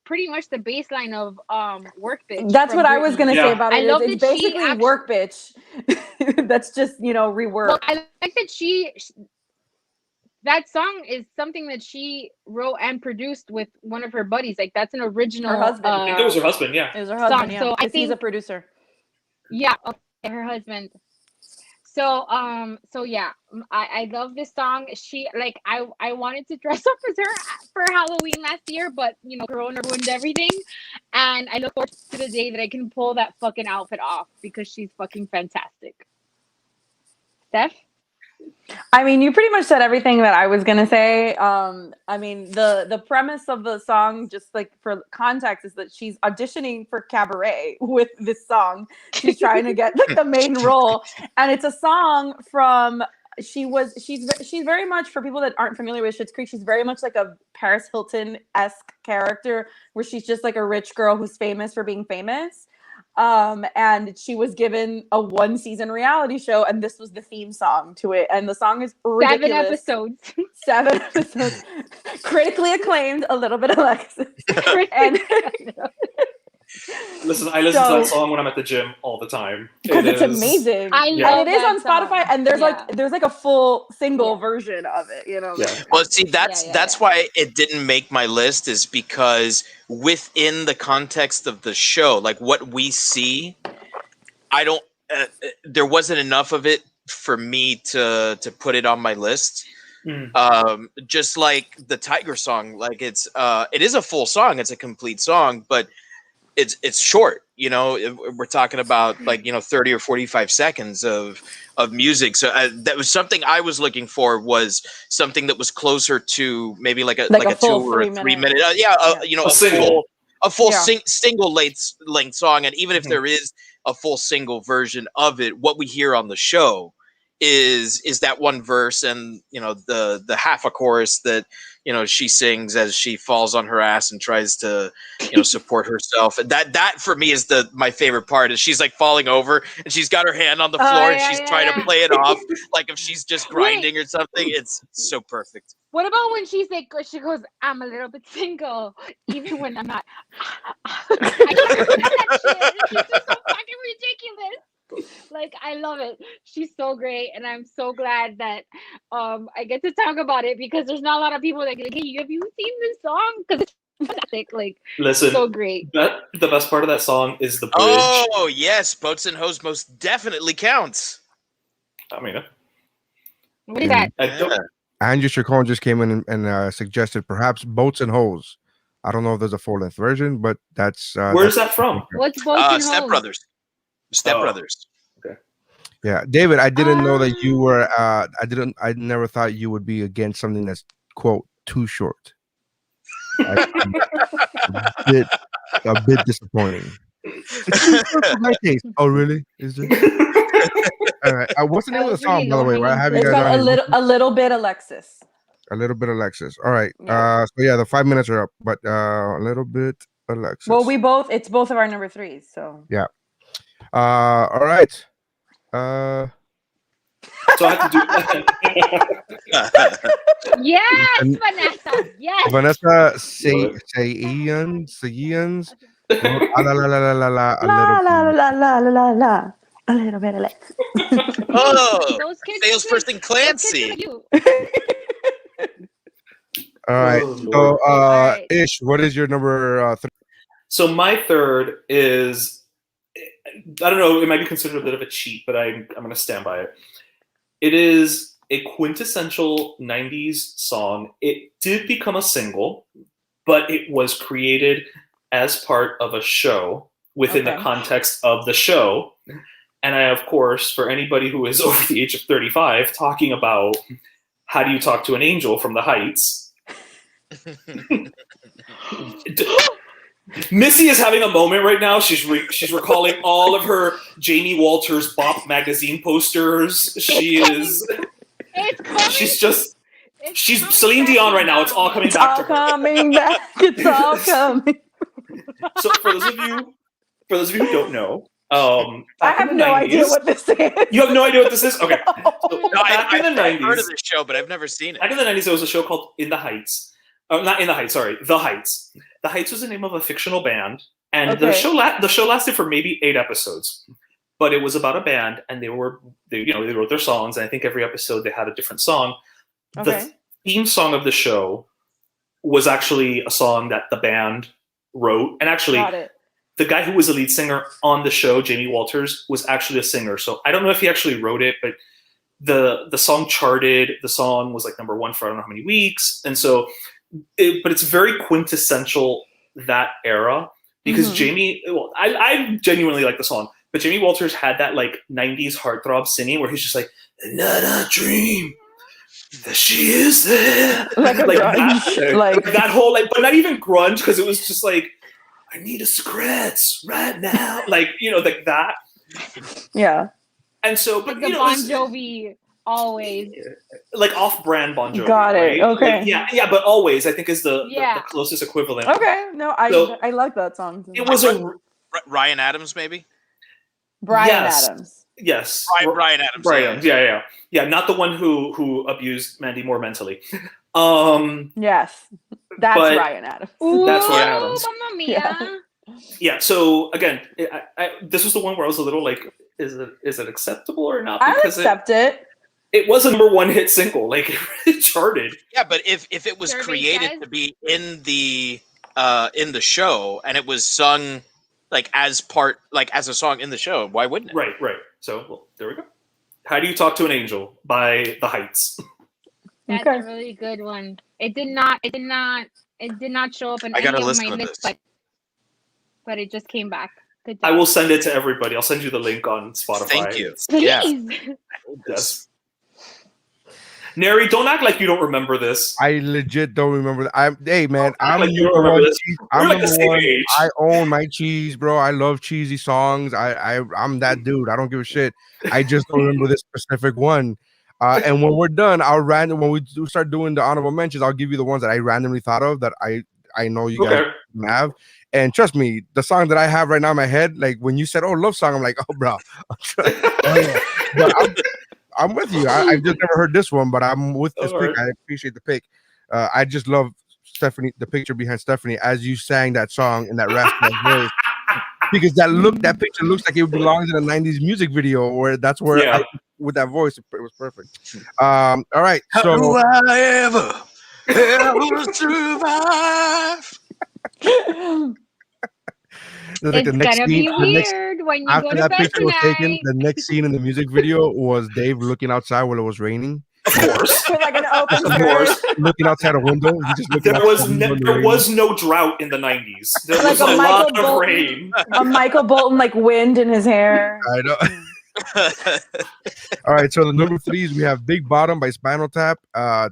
pretty much the baseline of Work Bitch. That's from what I was Britney. gonna say about I it. love It's that she basically actually- Work Bitch. That's just reworked. Well, I like that that song is something that she wrote and produced with one of her buddies. Like, that's an original. Her husband. I think it was her husband, yeah. It was her husband, song. yeah. So I 'cause he's a think- producer. Yeah, okay, her husband. So yeah, I love this song. She like I wanted to dress up as her for Halloween last year, but Corona ruined everything. And I look forward to the day that I can pull that fucking outfit off because she's fucking fantastic. Steph? I mean, you pretty much said everything that I was gonna say. I mean, the premise of the song, just like for context, is that she's auditioning for Cabaret with this song. She's trying to get like the main role, and it's a song from. She's very much, for people that aren't familiar with Schitt's Creek, she's very much like a Paris Hilton-esque character, where she's just like a rich girl who's famous for being famous. And she was given a 1-season reality show, and this was the theme song to it. And the song is ridiculous. 7 episodes. Critically acclaimed, a little bit Alexis. And Listen, I listen to that song when I'm at the gym all the time. because it's amazing. I And love it is that on Spotify, song. and there's Yeah. like a full single version of it, Yeah. Well, see, that's why it didn't make my list, is because within the context of the show, like what we see, I don't. There wasn't enough of it for me to put it on my list. Just like the Tiger song, like it is a full song, it's a complete song, but it's short. You know, we're talking about like 30 or 45 seconds of music. So that was something I was looking for, was something that was closer to maybe like a full 2 or a 3 3 minute. minute. A single. full Yeah. single length song. And even if there is a full single version of it, what we hear on the show is that one verse and the half a chorus that she sings as she falls on her ass and tries to support herself. And that for me is my favorite part, is she's like falling over and she's got her hand on the floor and she's trying to play it off like if she's just grinding or something. It's so perfect. What about when she's like, she goes, "I'm a little bit single, even when I'm not." I can't stand that shit. It's just so fucking ridiculous. Like, I love it. She's so great, and I'm so glad that I get to talk about it, because there's not a lot of people that get, "Hey, have you seen this song?" Because it's fantastic. Like, Listen, so great. the best part of that song is the bridge. Oh yes, Boats and Hoes most definitely counts. I mean, What is that? I don't. Andrew Chacon just came in and suggested perhaps Boats and Hoes. I don't know if there's a full length version, but that's Where's that from? What's Boats and Step Hoes? Brothers. Step Brothers. Yeah, David, I didn't know that you were. I never thought you would be against something that's quote too short. A bit disappointing. It's too short for my taste. Oh, really? Is it? All right. What's the name of the song, by the way? Right? I have you It's guys got on here. a little bit Alexis. A little bit Alexis. All right. Yeah. So yeah, the 5 minutes are up, but a little bit Alexis. Well, it's both of our number 3s. So yeah. All right. So I have to do. Yes, Vanessa. Yes. Vanessa Sayans. La la la la la la. la la la la la la. A little bit Alexis. Oh, Those kids. salesperson Clancy. All right. Oh, So, Lord. right. Ish, what is your number 3? So my third is, I don't know, it might be considered a bit of a cheat, but I'm going to stand by it. It is a quintessential 90s song. It did become a single, but it was created as part of a show within the context of the show. And I, of course, for anybody who is over the age of 35, talking about How Do You Talk to an Angel from the Heights. Missy is having a moment right now. She's recalling all of her Jamie Walters Bop magazine posters. She's Celine Dion right now. It's all coming back to her. It's all coming. So for those of you who don't know, I have no idea what this is. You have no idea what this is? Okay. So No, back in the 90s, I've heard of this show, but I've never seen it. back in the 90s, there was a show called In the Heights. Not In the Heights, sorry. The Heights. The Heights was the name of a fictional band. And the show lasted for maybe 8 episodes. But it was about a band, and they wrote their songs, and I think every episode they had a different song. Okay. The theme song of the show was actually a song that the band wrote. And actually, the guy who was the lead singer on the show, Jamie Walters, was actually a singer. So I don't know if he actually wrote it, but the song charted. The song was like number 1 for I don't know how many weeks. And so, but it's very quintessential that era because Jamie, well, I genuinely like the song, but Jamie Walters had that like 90s heartthrob singing where he's just like, "Another dream that she is there." Like that whole, like, but not even grunge, because it was just like, "I need a cigarette right now." Like, like that. Yeah. And so, but the Bon Jovi always. Like off-brand Bon Jovi. Got it. Right? Okay. Like, yeah, but always, I think, is the closest equivalent. Okay. No, I like that song. It was Ryan Adams, maybe? Brian Adams. Yes. Brian Adams. Brian, yeah. Not the one who abused Mandy Moore mentally. Yes. That's Ryan Adams. That's Ryan Adams. Mamma mia. Yeah, so again, this was the one where I was a little like, is it acceptable or not? I accept it. It was a number 1 hit single, like it charted. Yeah, but if it was created to be in the show and it was sung like as a song in the show, why wouldn't it? Right. So there we go. How Do You Talk to an Angel by The Heights. That's a really good one. It did not show up in any of my lists, but it just came back Good I job. will send it to everybody. I'll send you the link on Spotify. Thank you. Please. Yeah. Yes. Neri, don't act like you don't remember this. I legit don't remember that. Hey man, Don't act I'm like you don't number remember one. this. I'm We're like the number same one. age. I own my cheese, bro. I love cheesy songs. I'm that dude. I don't give a shit. I just don't remember this specific one. And when we're done, when we start doing the honorable mentions, I'll give you the ones that I randomly thought of that I know you guys have. And trust me, the song that I have right now in my head, like when you said, "Oh, love song," I'm like, "Oh, bro." But I'm with you. I've just never heard this one, but I'm with this pick. I appreciate the pick. I just love Stephanie, the picture behind Stephanie as you sang that song in that raspy voice. Because that picture looks like it belongs in a '90s music video, where that's where with that voice, it was perfect. All right, How so do I ever survive? like the It's next gonna scene, be weird when you go after to that bed picture was taken, tonight. the next scene in the music video was Dave looking outside while it was raining. Of course. With like an open Of shirt. course. Looking outside a window. He just looking There outside the window in the rain. was no drought in the 90s. There Like was a a Michael lot of Bolton. rain. A Michael Bolton like wind in his hair. I know. All right, so the number threes we have Big Bottom by Spinal Tap.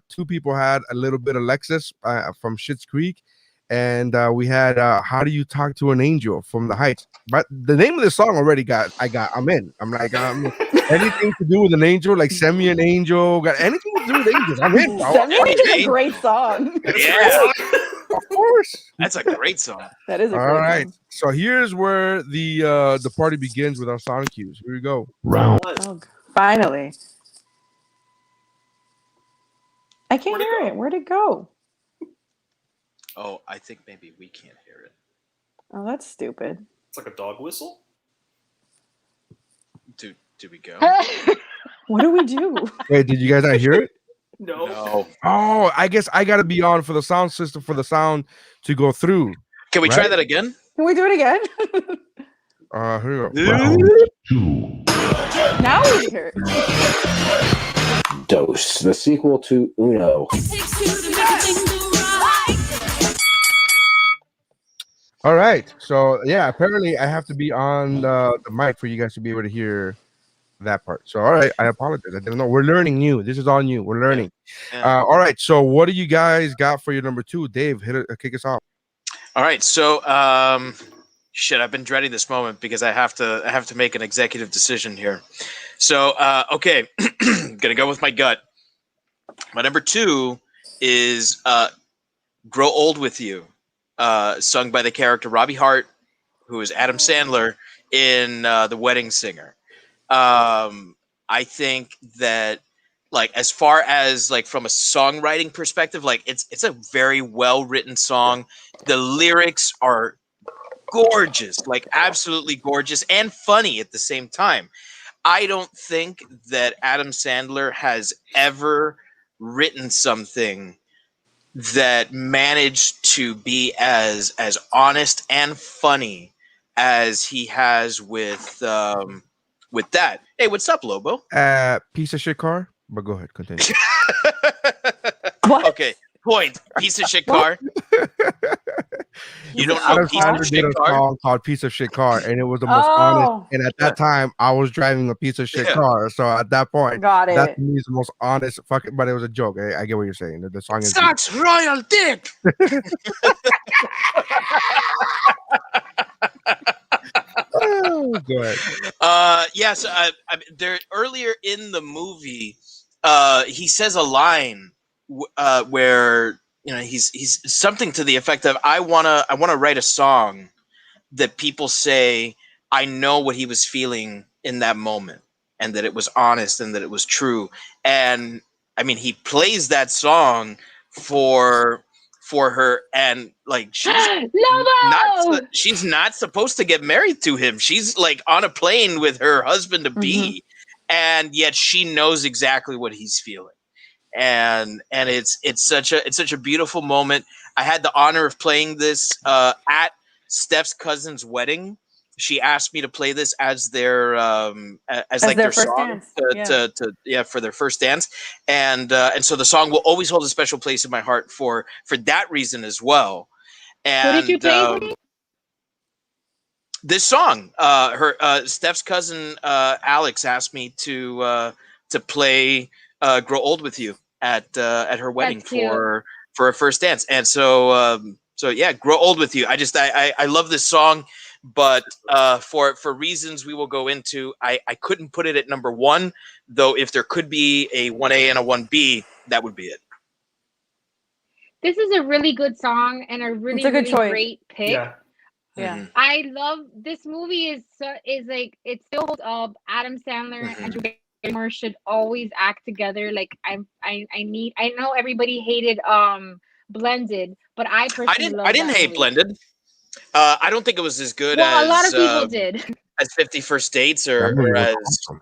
Two people had a little bit of Lexus from Schitt's Creek, and we had How Do You Talk to an Angel from The Heights. But the name of the song already I'm in. I'm like anything to do with an angel, like Send Me an Angel, got anything to do with angels, I'm in. Send Me an Angel is a great song. Yeah, of course. that's a great song. That is a All great right, song. so here's where the party begins with our sonic cues. Here we go. Oh, finally. I can't hear it. Where'd it go? Oh, I think maybe we can't hear it. Oh, that's stupid. It's like a dog whistle. Do we go? What do we do? Wait, did you guys not hear it? No. Oh, I guess I gotta be on for the sound system for the sound to go through. Can we try that again? Can we do it again? Here we go. Now we hear it. Dose, the sequel to Uno. All right, so yeah, apparently I have to be on the mic for you guys to be able to hear that part. So all right, I apologize. I didn't know. We're learning new. This is all new. We're learning. Yeah. All right, so what do you guys got for your number two? Dave, kick us off. All right, so shit, I've been dreading this moment because I have to make an executive decision here. So okay, gonna go with my gut. My number two is "Grow Old with You," sung by the character Robbie Hart, who is Adam Sandler in The Wedding Singer. I think that, like, as far as like from a songwriting perspective, like it's a very well written song. The lyrics are gorgeous, like absolutely gorgeous and funny at the same time. I don't think that Adam Sandler has ever written something that managed to be as honest and funny as he has with that. Hey, what's up, Lobo? Piece of shit car. But go ahead, continue. What? Okay, point. Piece of shit car. You don't know Adam piece of Sandler shit did a car? song called "Piece of Shit Car," and it was the most honest. And at that time, I was driving a piece of shit car. So at that point, Got that it. to me is the most honest. Fucking, but it was a joke. I get what you're saying. The song is. Sucks royal dick. Oh, go ahead. Yes. There earlier in the movie, he says a line where he's something to the effect of I wanna write a song that people say I know what he was feeling in that moment and that it was honest and that it was true. And I mean, he plays that song for her, and like she's not supposed to get married to him. She's like on a plane with her husband to be, and yet she knows exactly what he's feeling. And it's such a beautiful moment. I had the honor of playing this at Steph's cousin's wedding. She asked me to play this as their their first song dance. for their first dance, and so the song will always hold a special place in my heart for that reason as well. And What did you play? This song, her Steph's cousin Alex asked me to play "Grow Old with You" at her wedding That's cute. for her first dance, and so yeah, "Grow Old with You." I love this song, but for reasons we will go into, I couldn't put it at number one. Though if there could be a 1A and a 1B, that would be it. This is a really good song and a really, It's a good really choice. great pick. Yeah. Yeah. Mhm. I love this movie. Is like it still holds up. Adam Sandler and Drew Barrymore should always act together. Like I know everybody hated Blended, but I personally love I didn't that hate movie. Blended. I don't think it was as good Well, a lot as of people did. 50 First Dates That movie or was as awesome.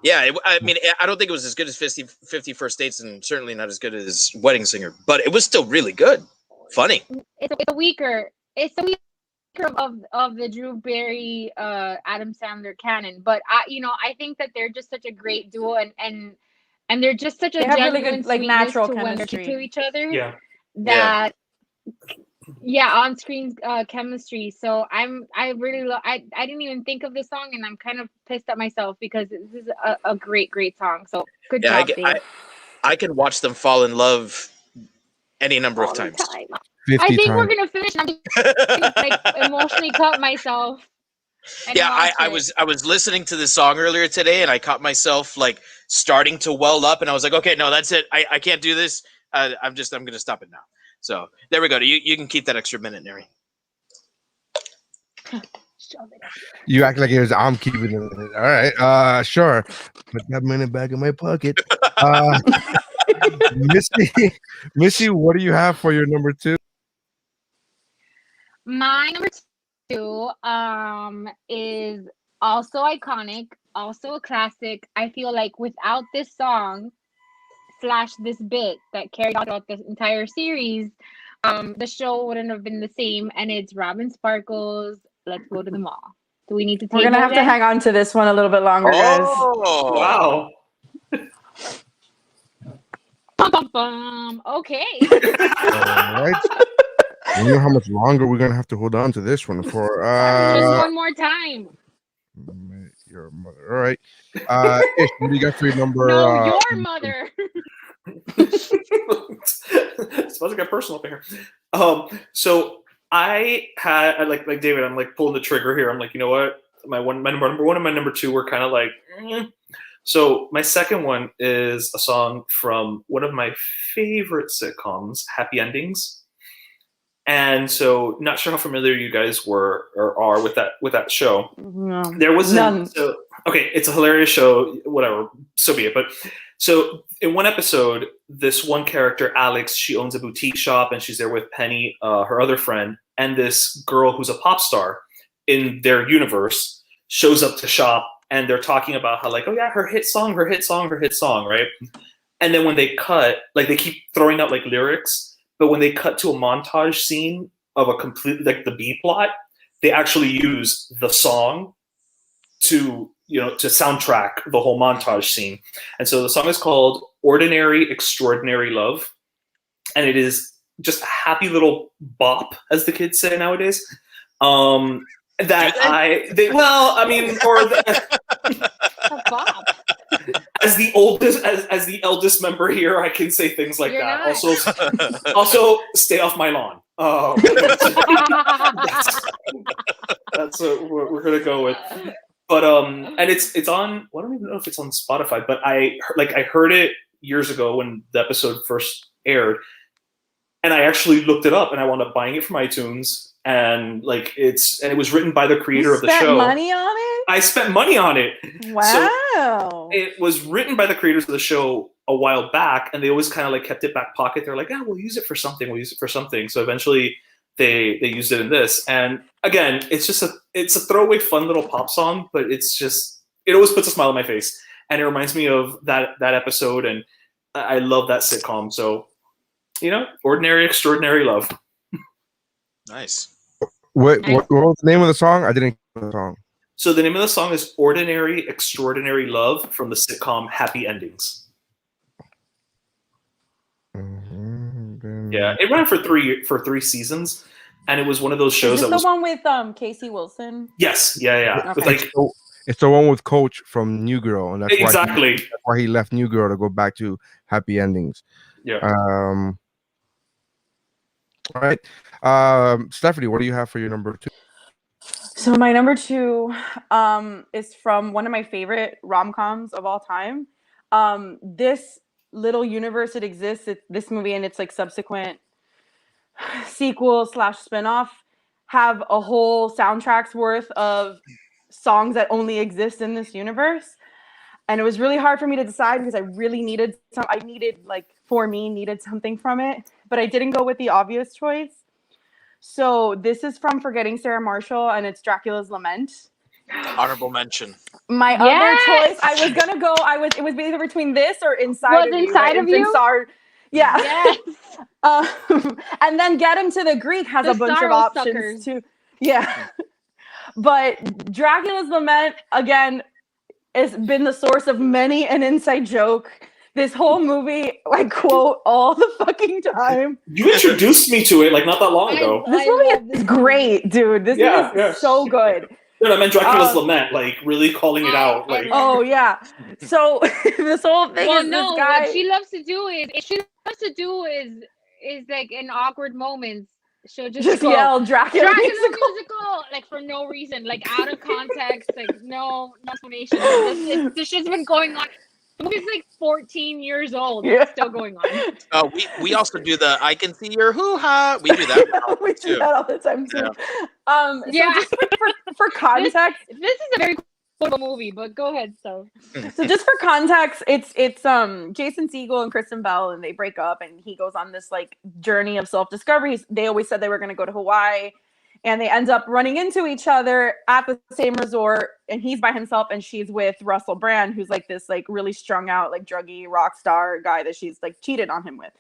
yeah. I mean, I don't think it was as good as 50 First Dates, and certainly not as good as Wedding Singer. But it was still really good, funny. It's a weaker. It's a weaker of the Drew Barry Adam Sandler canon, but I think that they're just such a great duo, and they're just such a They have really genuine good, like, sweetness natural to when they're chemistry. to each other. Yeah. That on screen chemistry. So I really love. I didn't even think of this song, and I'm kind of pissed at myself because this is a great song. So good Yeah, job, Dave. I can watch them fall in love any number of All the times. time. 50 I think times. we're gonna finish. I'm just like emotionally cut myself. And Yeah, watch I it. was listening to this song earlier today, and I caught myself like starting to well up, and I was like, okay, no, that's it. I can't do this. I'm gonna stop it now. So there we go. You can keep that extra minute, Neri. You act like it was I'm keeping it. All right. Sure. Put that minute back in my pocket. Missy, what do you have for your number two? My number two is also iconic, also a classic. I feel like without this song / this bit that carried on throughout the entire series, the show wouldn't have been the same. And it's Robin Sparkles' "Let's Go to the Mall." Do we need to? We're gonna have to hang on to this one a little bit longer, guys. Oh Wow. Okay. All right. I don't know how much longer we're gonna have to hold on to this one for. Just one more time. Your mother. All right. Ish, what do you got for your number? No, your mother. It's supposed to get personal up in here. So I had like David, I'm like pulling the trigger here. I'm like, you know what? My number one and my number two were kind of like. So my second one is a song from one of my favorite sitcoms, Happy Endings. And so, not sure how familiar you guys were or are with that show. No. There was None. okay, it's a hilarious show. Whatever, so be it. But so in one episode, this one character, Alex, she owns a boutique shop, and she's there with Penny, her other friend, and this girl who's a pop star in their universe shows up to shop, and they're talking about how like, oh yeah, her hit song, right? And then when they cut, like they keep throwing out like lyrics. But when they cut to a montage scene of a complete like the B plot, they actually use the song to soundtrack the whole montage scene. And so the song is called "Ordinary Extraordinary Love," and it is just a happy little bop, as the kids say nowadays. Well, I mean, or A bop. as the eldest member here, I can say things like You're that. not. Also, stay off my lawn. That's what we're gonna go with. But and it's on. Well, I don't even know if it's on Spotify, but I heard it years ago when the episode first aired, and I actually looked it up, and I wound up buying it from iTunes. And it was written by the creator of the show. Money on it? I spent money on it. Wow. So it was written by the creators of the show a while back, and they always kind of like kept it back pocket. They're like, yeah, we'll use it for something. So eventually they used it in this. And again, it's a throwaway fun little pop song, but it always puts a smile on my face. And it reminds me of that episode, and I love that sitcom. So, Ordinary Extraordinary Love. nice. What was the name of the song? I didn't hear the song. So the name of the song is "Ordinary Extraordinary Love" from the sitcom Happy Endings. Mm-hmm. Yeah, it ran for three seasons. and it was one of those Is shows this that the was one with Casey Wilson? yes, yeah, Okay. with like It's the one with Coach from New Girl, and that's exactly. why he left New Girl to go back to Happy Endings. Yeah. All right. Stephanie, what do you have for your number 2? So my number 2 is from one of my favorite rom-coms of all time. This little universe that exists, this movie and its like subsequent sequel / spinoff have a whole soundtrack's worth of songs that only exist in this universe. And it was really hard for me to decide because I really needed something from it, but I didn't go with the obvious choice. So this is from Forgetting Sarah Marshall, and it's Dracula's Lament. Honorable mention. My other choice, it was either between this or Inside of You. Inside of You? Yeah. Yes. And then Get Him to the Greek has a bunch of options too. Yeah. But Dracula's Lament, again, has been the source of many an inside joke. This whole movie, I quote all the fucking time. You introduced me to it like not that long ago. This movie is great, dude. This movie is so good. Dude, I meant Dracula's Lament, like really calling it out. Like, oh yeah. So this whole thing is this guy. What she loves to do is like in awkward moments. She'll just yell Dracula musical, like for no reason, like out of context, like no explanation. This shit's been going on. The movie's like 14 years old. Yeah. It's still going on. We also do the I can see your hoo-ha. We do that. We do that all the time too. So just for context, this is a very cool movie, but go ahead. So just for context, it's Jason Segel and Kristen Bell, and they break up, and he goes on this like journey of self-discovery. They always said they were going to go to Hawaii, and they end up running into each other at the same resort, and he's by himself and she's with Russell Brand, who's like this like really strung out like druggy rock star guy that she's like cheated on him with.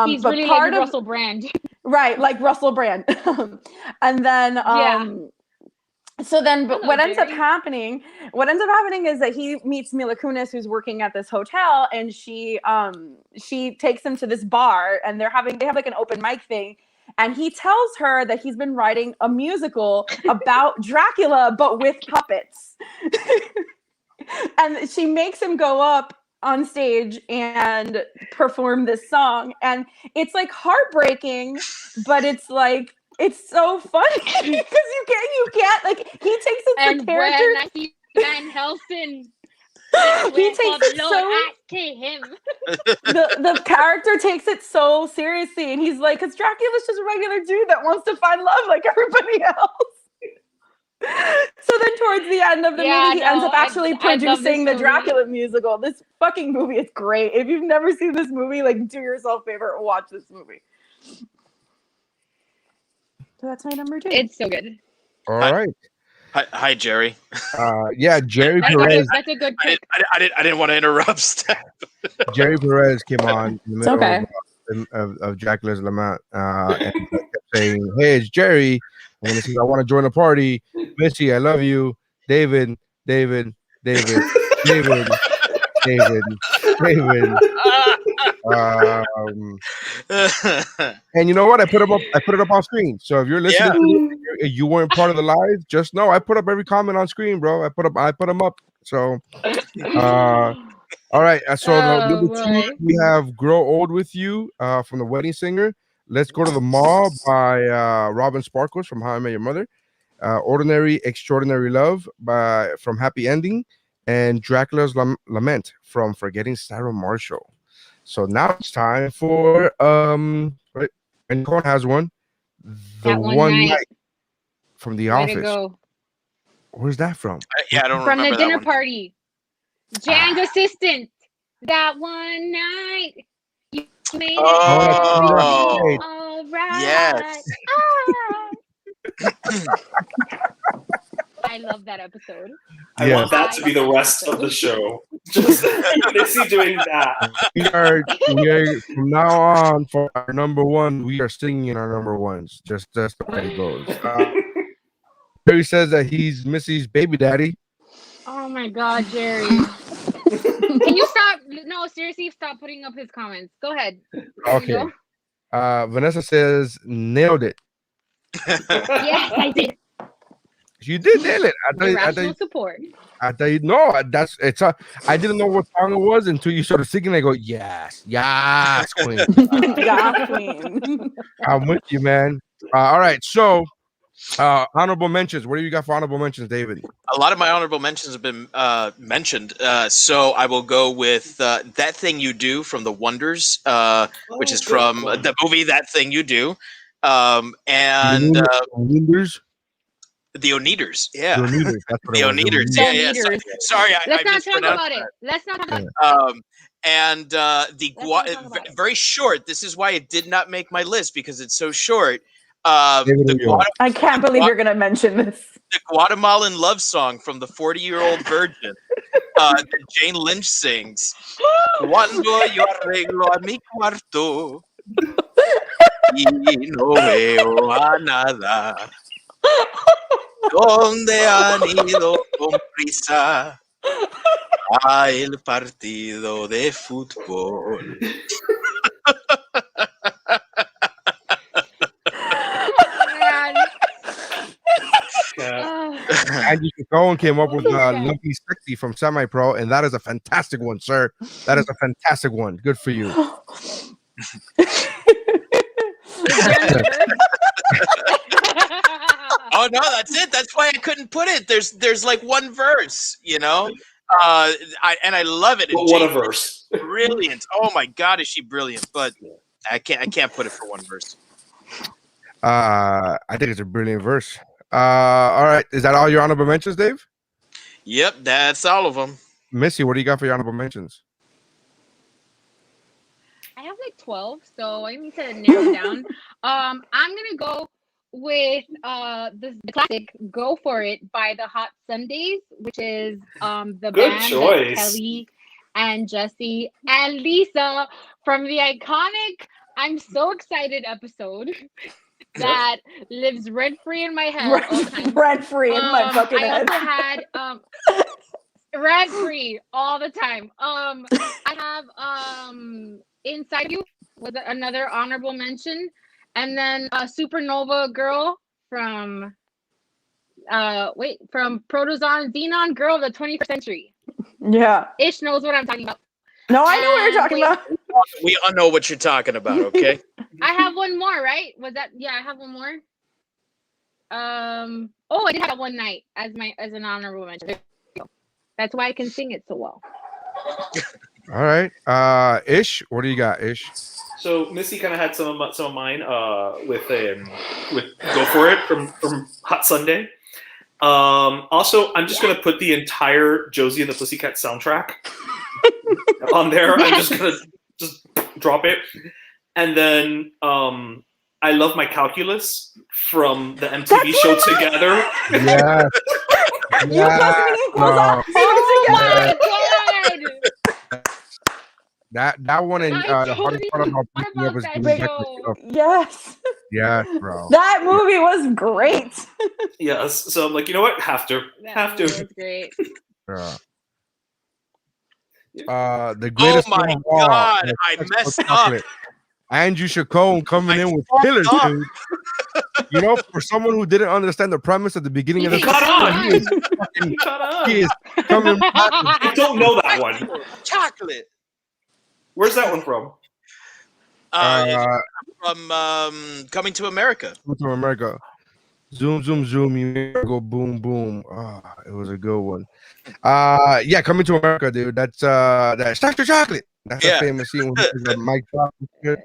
He's really like Russell Brand. Right, like Russell Brand. And then so then, but what ends up happening is that he meets Mila Kunis, who's working at this hotel, and she takes him to this bar, and they have like an open mic thing, and he tells her that he's been writing a musical about Dracula, but with puppets. And she makes him go up on stage and perform this song, and it's like heartbreaking, but it's like, it's so funny because you can't like, he takes it and to characters. When I see Van Helsing, he takes it so him. the character takes it so seriously, and he's like, because Dracula's just a regular dude that wants to find love like everybody else. So then towards the end of the movie, he ends up actually producing the Dracula musical. This fucking movie is great. If you've never seen this movie, like, do yourself a favor, watch this movie. So that's my number 2. It's so good. All right. Hi, Jerry. Yeah, Jerry Perez. That's a good pick. I didn't want to interrupt Steph. Jerry Perez came on in the middle of Dracula's Lament, and kept saying, "Hey, it's Jerry. I want to join the party. Missy, I love you. David. And you know what? I put it up on screen. So if you're listening, to you weren't part of the live, just know I put up every comment on screen, bro. I put them up. So, all right. So number 2, we have "Grow Old with You" from The Wedding Singer. "Let's Go to the Mall" by Robin Sparkles from How I Met Your Mother. "Ordinary Extraordinary Love" from Happy Ending, and "Dracula's Lament" from Forgetting Sarah Marshall. So now it's time for right, and Cohen has one. The One Night from The Office. Where's that from? I don't from remember the dinner that party. Jan's assistant. That one night. You made it all right. Yes. I love that episode. I want that to be the rest of the show. Just Missy doing that. We are from now on for our number 1. We are singing our number 1s. Just the way it goes. Jerry says that he's Missy's baby daddy. Oh my God, Jerry! Can you stop? No, seriously, stop putting up his comments. Go ahead. Okay. Vanessa says nailed it. Yes, I did. You did nail it. Irrational support. I tell you, no, I didn't know what song it was until you started singing. I go, yes, queen. Yeah, queen. I'm with you, man. All right, so honorable mentions. What do you got for honorable mentions, David? A lot of my honorable mentions have been mentioned, so I will go with That Thing You Do from The Wonders, which is from the movie That Thing You Do, and Leaders. The Oneaters. Yeah, That's what The it was. Oneaters. The Yeah, yeah. Oneaters. Sorry, I Let's not talk mispronounced about that. it. Let's not talk about it. And the Let's not talk about it. very short. This is why it did not make my list because it's so short. David The, Oyelowo. I can't believe you're gonna mention this. the Guatemalan love song from the 40-year-old virgin that Jane Lynch sings. Cuando yo arreglo a mi cuarto y no veo a nada. ¿Dónde han ido con prisa a el partido de fútbol? Man. Andy Chacon came up with Lucky Sexy from Semi Pro, and that is a fantastic one, sir. That is a fantastic one. Good for you. Oh no, that's it. That's why I couldn't put it. There's like one verse, you know. I love it. And What a Jane verse! Brilliant. Oh my God, is she brilliant? But I can't put it for one verse. I think it's a brilliant verse. All right, is that all your honorable mentions, Dave? Yep, that's all of them. Missy, what do you got for your honorable mentions? I have like 12, so I need to narrow it down. I'm gonna go with the classic "Go For It" by the Hot Sundays, which is the Good band choice. that Kelly and Jesse and Lisa from the iconic "I'm So Excited" episode that lives rent free in my head all the time. Rent free in my fucking I head. also had rent free all the time. I have Inside You was another honorable mention, and then Supernova Girl from Protozoan Xenon Girl of the 21st Century. Yeah. Ish knows what I'm talking about. No, I know what you're talking about. We all know what you're talking about, okay? I have one more, right? Was that I have one more. Oh, I did have One Night as an honorable mention. There you go. That's why I can sing it so well. All right, Ish, what do you got, Ish? So Missy kind of had some of mine with "Go For It" from Hot Sunday. Also, I'm just gonna put the entire Josie and the Pussycat soundtrack on there. I'm just gonna drop it, and then I love my calculus from the MTV show Together. Yeah. You plus me equals us. Oh Together. my god! That one and I the hardest totally part about forgot picking up is that getting back to show. stuff. Yes. Yeah, bro. That movie was great. Yes, so I'm like, you know what? Have to. That movie was great. Yeah. The greatest Oh my song of all, God, the I Sex messed with Chocolate. Andrew Chacon coming in with killers, up. dude. You know, for someone who didn't understand the premise at the beginning of the Caught on. he is fucking- Caught on. he is coming back. I don't know that one. Chocolate. Where's that one from? From Coming to America. To America. Zoom, zoom, zoom. You go boom, boom. Ah, it was a good one. Yeah, Coming to America, dude. That's Dr. Chocolate. That's a famous scene when he says Mike Chocolate.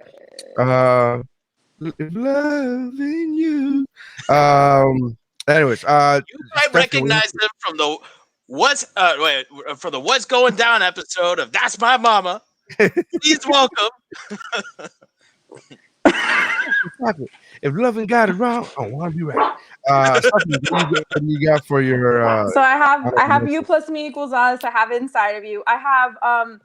Loving you. Anyways, You might recognize him from the What's Going Down episode of That's My Mama. Please welcome. If loving got it wrong, I want to be right. Stephanie, what do you got for your? So I have You plus me equals us. I have Inside of You. I have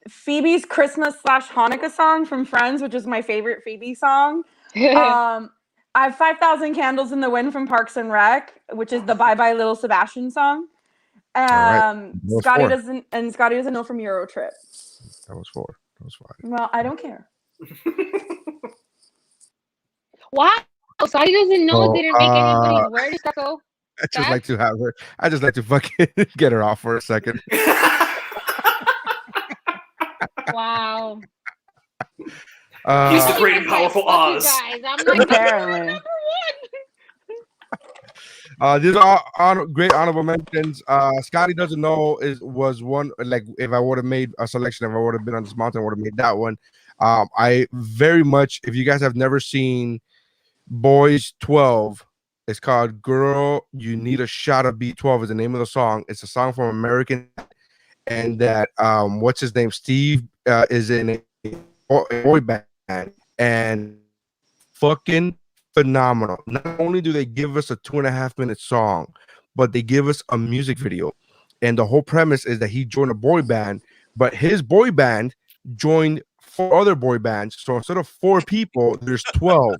Phoebe's Christmas / Hanukkah song from Friends, which is my favorite Phoebe song. I have 5,000 Candles in the Wind from Parks and Rec, which is the Bye Bye Little Sebastian song. Right. Scotty doesn't know from Eurotrip. That was 4. That was 5. Well, I don't care. What? Oh, Scotty doesn't know. So, Didn't make anybody's word. So I just like to have her. I just like to fucking get her off for a second. wow. He's the great and Everybody's powerful like, fuck you Oz. guys. I'm like, Apparently. These are great honorable mentions. Scotty doesn't know was one, like, if I would have made a selection, if I would have been on this mountain, I would have made that one. I very much, if you guys have never seen Boys 12, it's called "Girl You Need a Shot of B12" is the name of the song. It's a song from American, and that what's his name, Steve, is in a boy band, and fucking phenomenal. Not only do they give us a 2.5 minute song, but they give us a music video. And the whole premise is that he joined a boy band, but his boy band joined 4 other boy bands. So instead of 4 people, there's 12.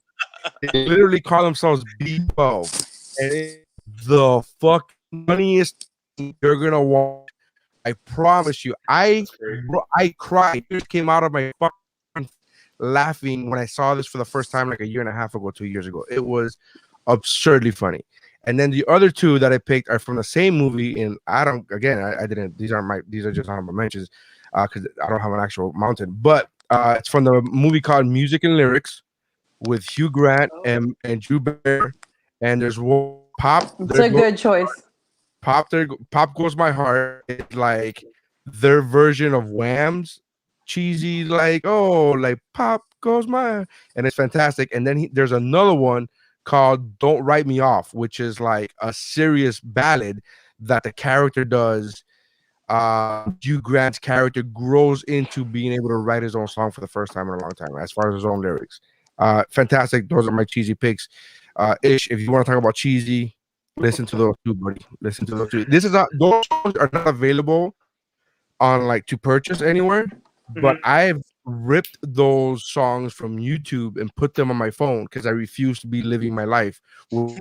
They literally call themselves B12. And it's the fucking funniest thing you're gonna watch. I promise you. I cried. Tears came out of my fucking laughing when I saw this for the first time like a year and a half ago, 2 years ago. It was absurdly funny. And then the other 2 that I picked are from the same movie. And I didn't, these are just honorable mentions because I don't have an actual mountain, but it's from the movie called Music and Lyrics with Hugh Grant and Drew Barrymore. And there's one Pop. It's a good choice. Pop Goes My Heart is like their version of Wham's cheesy, like, oh, like Pop Goes My, and it's fantastic. And then there's another one called Don't Write Me Off, which is like a serious ballad that the character does. Hugh Grant's character grows into being able to write his own song for the first time in a long time, as far as his own lyrics. Fantastic. Those are my cheesy picks. Ish, if you want to talk about cheesy, listen to those 2, buddy. Listen to those 2. Those songs are not available on like to purchase anywhere, but I've ripped those songs from YouTube and put them on my phone because I refuse to be living my life. We've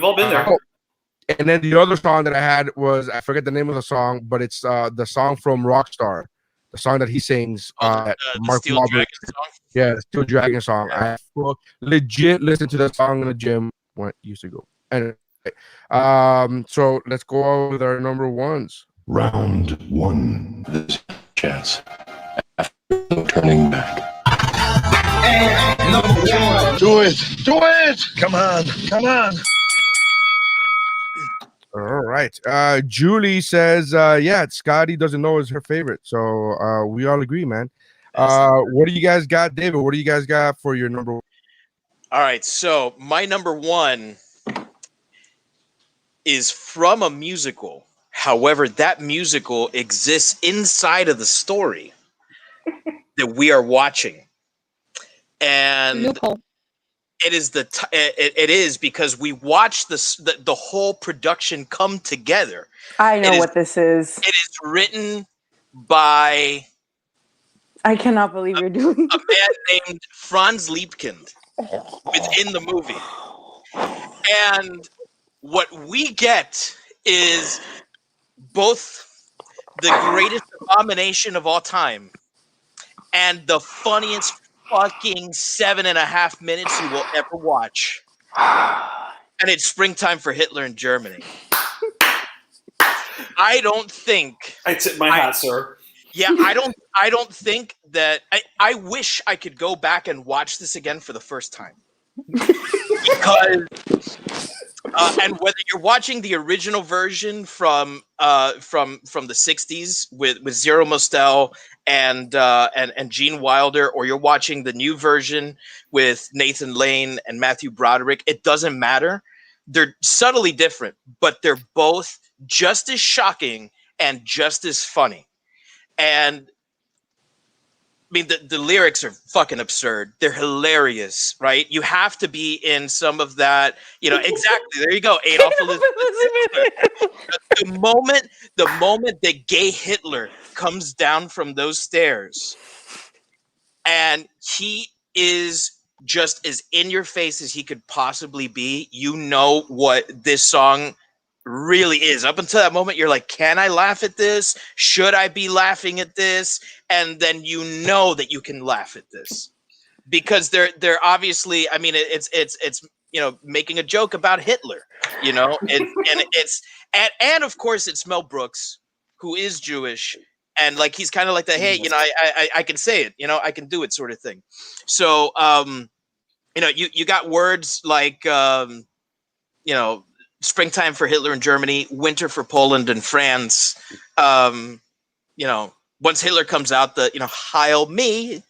all been there. And then the other song that I had was, I forget the name of the song, but it's the song from Rockstar, the song that he sings. The Mark Steel Wahlberg. Dragon song. Yeah, the Steel Dragon song. Yeah. I legit listen to that song in the gym when I used to go. Anyway, so let's go on with our number ones. Round 1. This chance. After no turning back. Do it! Come on! All right. Julie says, yeah, Scotty doesn't know is her favorite. So we all agree, man. What do you guys got, David? What do you guys got for your number one? All right, so my number 1 is from a musical. However, that musical exists inside of the story that we are watching. And loophole. it is it is because we watch the whole production come together. I know what this is. It is written by I cannot believe you're doing a man named Franz Liebkind within the movie. And what we get is both the greatest abomination of all time and the funniest fucking 7.5 minutes you will ever watch. And it's Springtime for Hitler in Germany. I don't think I tip my hat, sir. Yeah, I don't think that I wish I could go back and watch this again for the first time. Because and whether you're watching the original version from the 60s with Zero Mostel and Gene Wilder, or you're watching the new version with Nathan Lane and Matthew Broderick, it doesn't matter. They're subtly different, but they're both just as shocking and just as funny. And I mean, the lyrics are fucking absurd. They're hilarious, right? You have to be in some of that, exactly. There you go, Adolf Elizabeth. The moment that gay Hitler comes down from those stairs, and he is just as in your face as he could possibly be, you know what this song really is. Up until that moment, you're like, can I laugh at this? Should I be laughing at this? And then you know that you can laugh at this. because they're obviously, I mean, it's making a joke about Hitler, and of course it's Mel Brooks, who is Jewish, and like he's kind of like the, hey, I can say it, I can do it sort of thing. So you got words like springtime for Hitler in Germany, winter for Poland and France. Once Hitler comes out, the Heil me,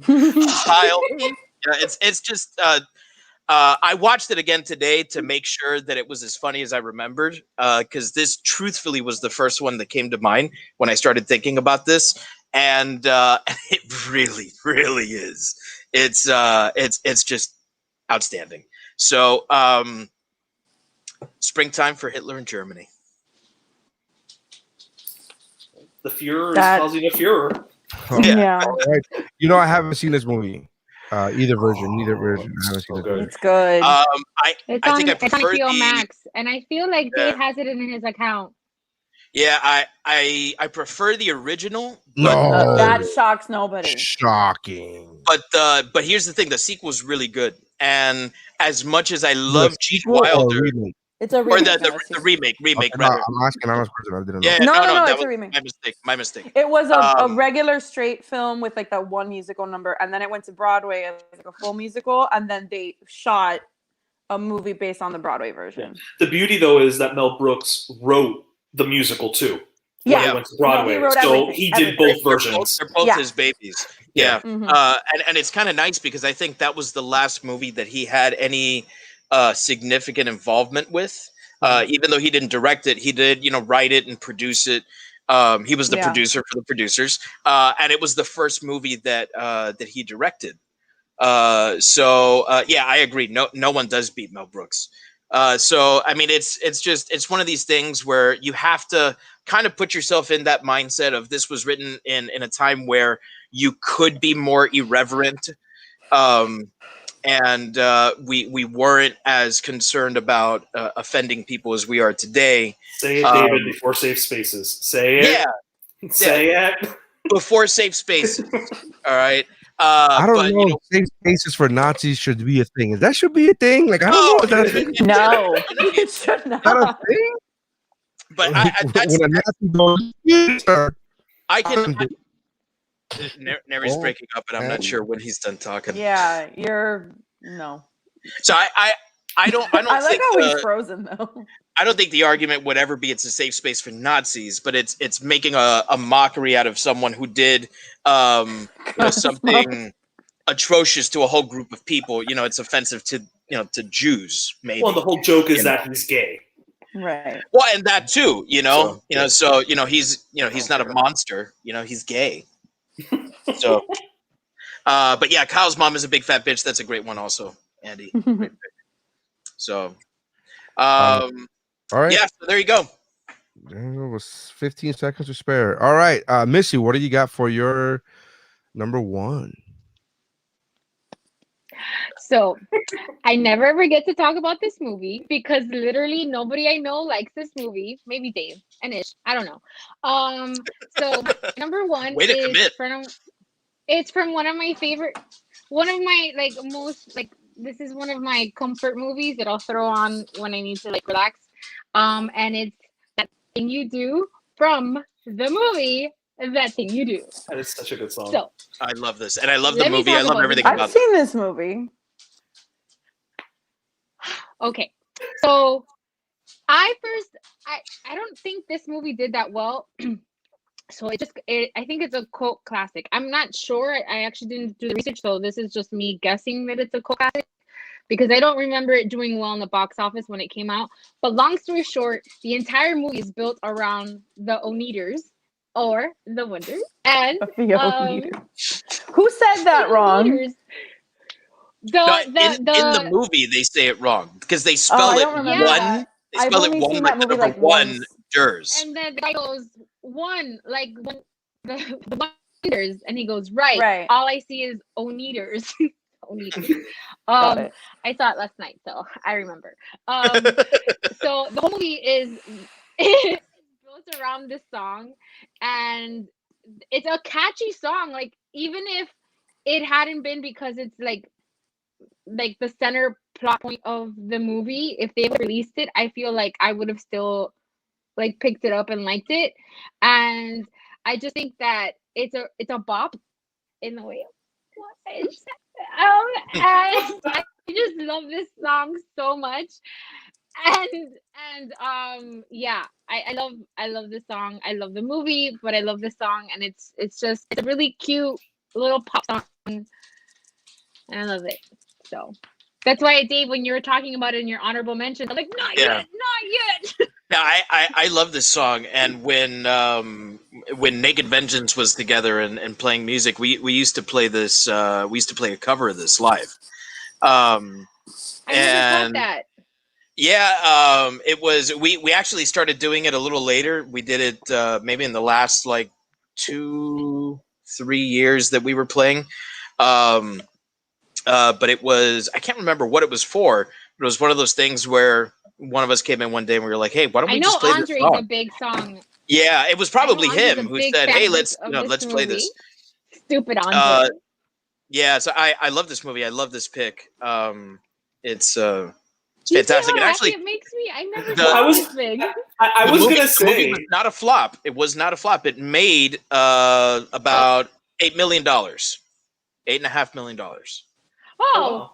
Heil me. It's just. I watched it again today to make sure that it was as funny as I remembered, because this truthfully was the first one that came to mind when I started thinking about this, and it really, really is. It's just outstanding. So, springtime for Hitler in Germany. The Führer is causing a Führer. Yeah. All right. I haven't seen this movie. Either version. I haven't seen it. It's good. I It's think on I prefer HBO the Max, and I feel like Dave has it in his account. Yeah, I prefer the original. No, that shocks nobody. Shocking. But here's the thing: the sequel's really good, and as much as I love Gene Sequel or Wilder, remake? It's a or remake. the remake Okay, rather. I'm asking honest person. I didn't know. Yeah, No, that it's a was remake. my mistake. It was a regular straight film with like that one musical number, and then it went to Broadway as like a full musical, and then they shot a movie based on the Broadway version. The beauty, though, is that Mel Brooks wrote the musical too. Yeah, when he went to Broadway, he wrote so everything, he did both versions. They're both his babies. Yeah, Mhm. and it's kind of nice because I think that was the last movie that he had any significant involvement with. Even though he didn't direct it, he did write it and produce it. He was the producer for the producers, and it was the first movie that he directed. Yeah, I agree. No one does beat Mel Brooks. So I mean, it's one of these things where you have to kind of put yourself in that mindset of this was written in a time where you could be more irreverent. And we weren't as concerned about offending people as we are today. Say it, David, before safe spaces. Say it. Yeah. Say it. Before safe spaces. All right. I don't know. If safe spaces for Nazis should be a thing. That should be a thing. Like I don't know. Is that a thing? No, it should not. Is that a thing? But when a Nazi goes, yes, sir. Neri's breaking up, and I'm not sure when he's done talking. Yeah, no. So I don't I like think how he's frozen though. I don't think the argument would ever be it's a safe space for Nazis, but it's making a mockery out of someone who did something atrocious to a whole group of people. It's offensive to to Jews. Maybe. Well, the whole joke is that he's gay. Right. Well, and that too. He's not a monster. He's gay. So, but yeah, Kyle's mom is a big fat bitch. That's a great one, also, Andy. So, all right. Yeah. So there you go. There was 15 seconds to spare. All right, Missy, what do you got for your number one? So, I never ever get to talk about this movie because literally nobody I know likes this movie. Maybe Dave and Ish. I don't know. So number one Way to commit. It's from one of my this is one of my comfort movies that I'll throw on when I need to relax. And it's That Thing You Do from the movie That Thing You Do. That is such a good song. So I love this, and I love the movie. I love everything about it. I've seen this movie. Okay, so I don't think this movie did that well. So I think it's a cult classic. I'm not sure. I actually didn't do the research, so this is just me guessing that it's a cult classic because I don't remember it doing well in the box office when it came out. But long story short, the entire movie is built around the Oneaters or the Wonders. And who said that wrong? In the movie, they say it wrong because they spell it one. They spell it one like the number one Durs. And then the guy goes one, like the Wonders, and he goes right. All I see is Oneaters. I saw it last night, so I remember. So the whole movie is built around this song, and it's a catchy song. Like even if it hadn't been because it's like the center plot point of the movie, if they released it, I feel like I would have still like picked it up and liked it. And I just think that it's a bop in the way of what and I just love this song so much. And yeah, I love this song. I love the movie, but I love this song, and it's a really cute little pop song, and I love it. So that's why, Dave, when you were talking about it in your honorable mention, I'm like, not Yeah. yet, not yet. Yeah, I love this song, and when Naked Vengeance was together and playing music, we used to play this. We used to play a cover of this live. I never caught And that. yeah, it was. We actually started doing it a little later. We did it maybe in the last like 2-3 years that we were playing. But it was, I can't remember what it was for. But it was one of those things where one of us came in one day and we were like, "Hey, why don't I we know just play this Andre is song?" a big song. Yeah, it was probably Andre's a him who big said, fan "Hey, of let's this let's play movie. this." Stupid Andre. Yeah, so I love this movie. I love this pick. It's You see fantastic. how And happy actually, it makes me? I never the- saw I was- this big. I was movie, gonna the movie say was not a flop. It was not a flop. It made about $8 million, $8.5 million. Oh,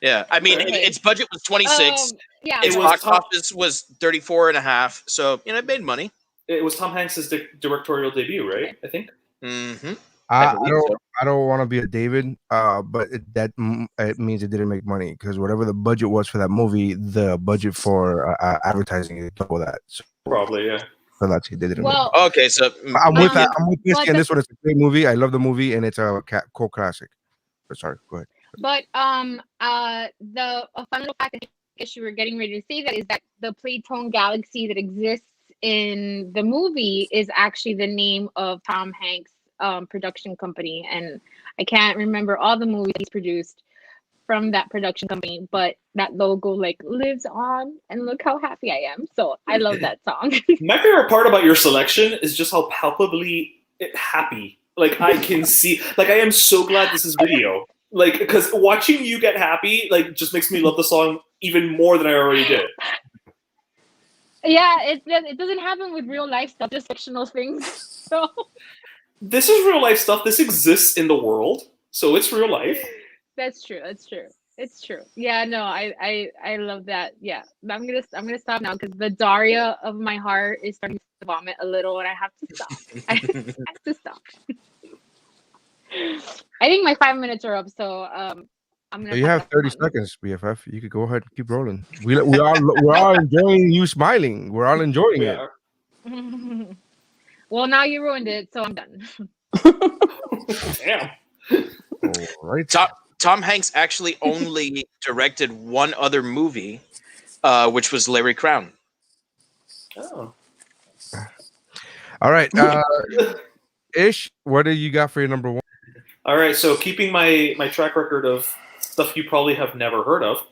Yeah, I mean, Okay. its budget was 26. Yeah. Its It was box top- office was 34.5. So it made money. it was Tom Hanks' directorial debut, right? I think. Mm-hmm. I believe don't. so. I don't want to be a David, but it means it didn't make money because whatever the budget was for that movie, the budget for advertising is double that. So Probably, yeah. that's it. They didn't. Well, Okay, so I'm with that. um, I'm with but Misty on the- this one. It's a great movie. I love the movie, and it's a cult classic. But sorry, go ahead. But the a fun little fact, I guess you were getting ready to say that, is that the Playtone Galaxy that exists in the movie is actually the name of Tom Hanks' production company, and I can't remember all the movies he's produced from that production company, but that logo like lives on, and look how happy I am. So I love that song. My favorite part about your selection is just how palpably happy. Like I can see. Like I am so glad this is video. Like because watching you get happy like just makes me love the song even more than I already did. Yeah, it doesn't happen with real life stuff, just fictional things. So This is real life stuff. This exists in the world, so it's real life. that's true. That's true. It's true. Yeah, no, I love that. Yeah, I'm gonna stop now because the Daria of my heart is starting to vomit a little, and I have to stop. I have to stop. I think my 5 minutes are up, so I'm gonna. You pass have that 30 on. seconds, BFF. You could go ahead and keep rolling. We're all enjoying you smiling. We're all enjoying We it. are. Well, now you ruined it, so I'm done. Damn. All right. Tom Hanks actually only directed one other movie, which was Larry Crown. Oh. All right. Ish, what do you got for your number one? All right. So keeping my track record of stuff you probably have never heard of.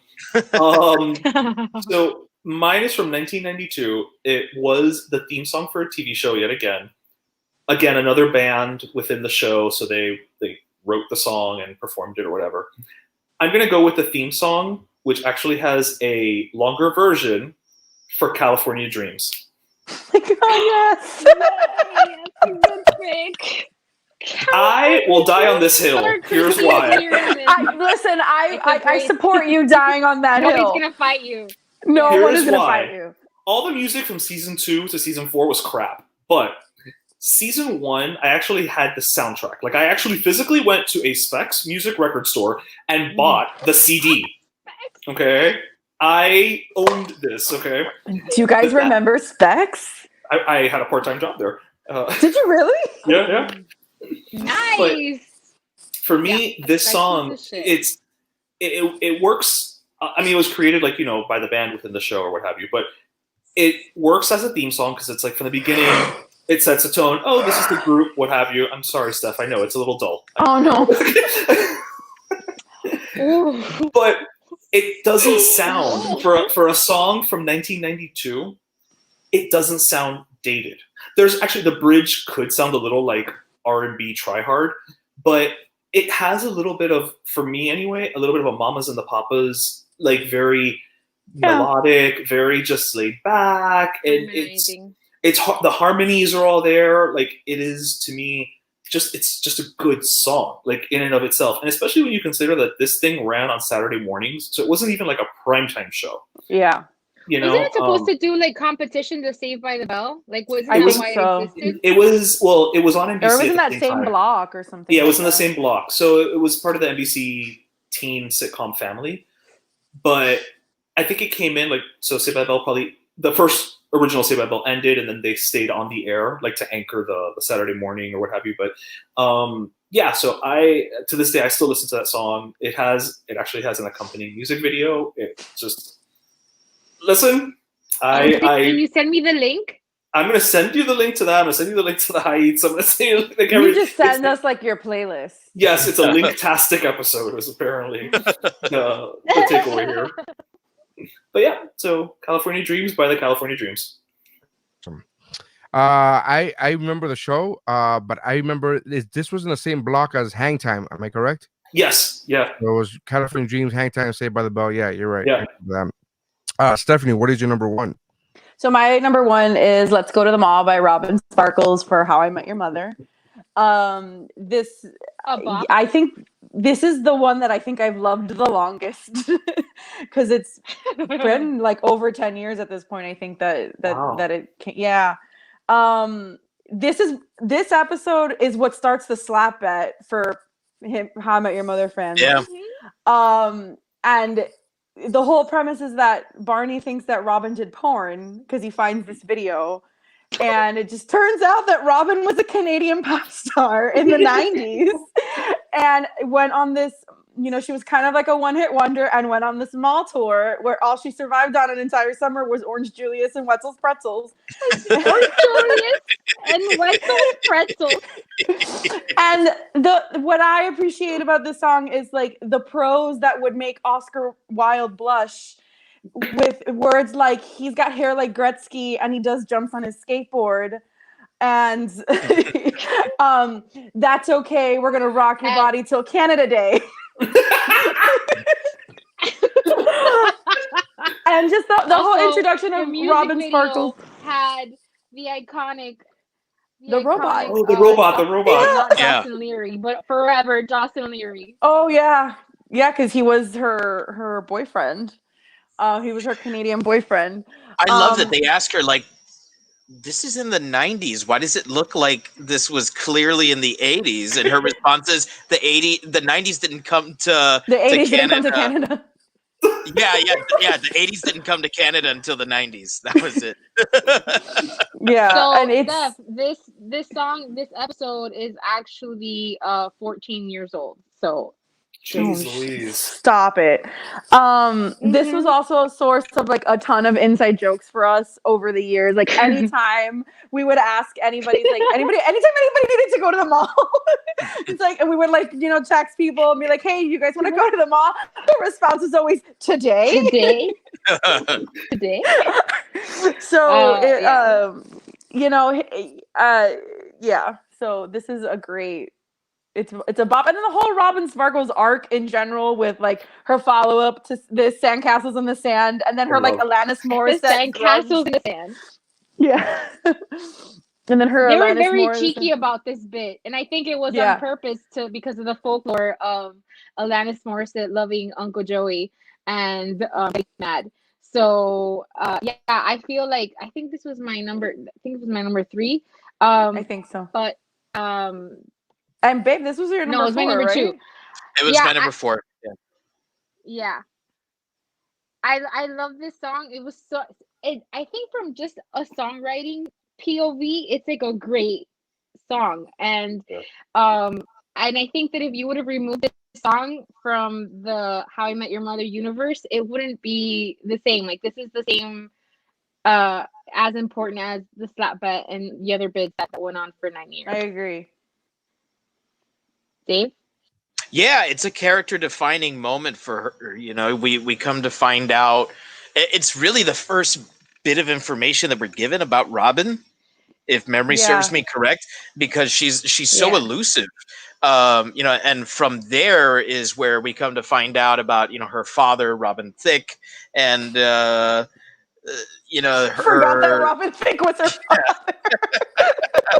So mine is from 1992. It was the theme song for a TV show yet again. Again, another band within the show, so they wrote the song and performed it or whatever. I'm going to go with the theme song, which actually has a longer version for California Dreams. Oh my God, yes. Good pick. I will die on this hill. Here's why. Listen, I great- support you dying on that Nobody's hill. gonna fight you. No one Here's is gonna why. fight you. All the music from season 2 to season 4 was crap, but season 1, I actually had the soundtrack. Like I actually physically went to a Specs music record store and bought the CD. Okay, I owned this. Okay, Do you guys But that- remember Specs? I had a part-time job there. Did you really? Yeah. Nice. For me, Yeah, this Specs song, is the shit. it works. I mean, it was created like by the band within the show or what have you, but it works as a theme song because it's like from the beginning. It sets a tone. Oh, this is the group, what have you. I'm sorry, Steph. I know it's a little dull. Oh no. But it doesn't sound for a song from 1992. It doesn't sound dated. There's actually the bridge could sound a little like R&B try hard, but it has a little bit of, for me anyway, a little bit of a Mamas and the Papas, like very melodic, very just laid back, and it's the harmonies are all there. Like it is to me, it's just a good song, like in and of itself, and especially when you consider that this thing ran on Saturday mornings, so it wasn't even like a primetime show. Yeah. You know, wasn't it supposed to do like competition to Saved by the Bell? Like, wasn't I that think why so. it existed? It was on NBC. Or it was in at that the same time. block or something. Yeah, it was in like the same block, so it was part of the NBC teen sitcom family. But I think it came in like, so Saved by the Bell, probably the first original Saved by the Bell ended, and then they stayed on the air like to anchor the Saturday morning or what have you. But yeah, so I, to this day, I still listen to that song. It actually has an accompanying music video. It just, listen. Can you send me the link? I'm gonna send you the link to that. I'm gonna send you the link to the Heights. I'm gonna send you like you just send us like your playlist. Yes, it's a link-tastic episode. Was apparently the takeaway here. But yeah, so California Dreams by the California Dreams. I remember the show, but I remember this was in the same block as Hang Time. Am I correct? Yes. Yeah. So it was California Dreams, Hang Time, Saved by the Bell. Yeah, you're right. Yeah. Stephanie, what is your number one? So my number one is "Let's Go to the Mall" by Robin Sparkles for How I Met Your Mother. I think this is the one that I think I've loved the longest because it's been like over 10 years at this point. I think that it can, yeah. This episode is what starts the slap bet for him, How I Met Your Mother fans. Yeah. And the whole premise is that Barney thinks that Robin did porn because he finds this video. And it just turns out that Robin was a Canadian pop star in the 90s and went on this, she was kind of like a one-hit wonder and went on this mall tour where all she survived on an entire summer was Orange Julius and Wetzel's Pretzels. Orange Julius and Wetzel's Pretzels. And what I appreciate about this song is like the prose that would make Oscar Wilde blush, with words like he's got hair like Gretzky and he does jumps on his skateboard, and that's okay. We're gonna rock your body till Canada Day. And just the whole introduction of Robin Sparkles had the iconic. The robot. Oh, the robot. Not Dawson Leary, but forever Dawson Leary. Oh yeah, because he was her boyfriend. He was her Canadian boyfriend. I love that they ask her, like, this is in the 90s. Why does it look like this was clearly in the 80s? And her response is, the 90s didn't come to the 80s Canada. Didn't come to Canada. Yeah. The 80s didn't come to Canada until the 90s. That was it. Yeah. So, and it's Steph, this episode is actually 14 years old. So. Jeez Louise. Stop it. This was also a source of like a ton of inside jokes for us over the years. Like anytime we would ask anything anytime anybody needed to go to the mall, it's like, and we would like, text people and be like, hey, you guys want to go to the mall? The response is always today. Today. So, yeah. So this is a great. It's a bop, and then the whole Robin Sparkles arc in general, with like her follow up to the Sandcastles in the Sand, and then her like Alanis Morissette. The Sandcastles in the Sand. Yeah. And then her. They were Alanis very Morissette. cheeky about this bit, and I think it was on purpose because of the folklore of Alanis Morissette loving Uncle Joey and mad. So I feel like I think this was my number. I think it was my number 3. I think so. But and babe, this was your number 4, it was my number right? 2. It was my number 4. Yeah. I love this song. It was I think from just a songwriting POV, it's like a great song. And I think that if you would have removed this song from the How I Met Your Mother universe, it wouldn't be the same. Like this is the same as important as the slap bet and the other bids that went on for 9 years. I agree. Dave? Yeah, it's a character defining moment for her. We come to find out it's really the first bit of information that we're given about Robin, if memory serves me correct, because she's so elusive. You know, and from there is where we come to find out about, you know, her father, Robin Thicke, and you know, Forgot that her. Robin Thicke was her father.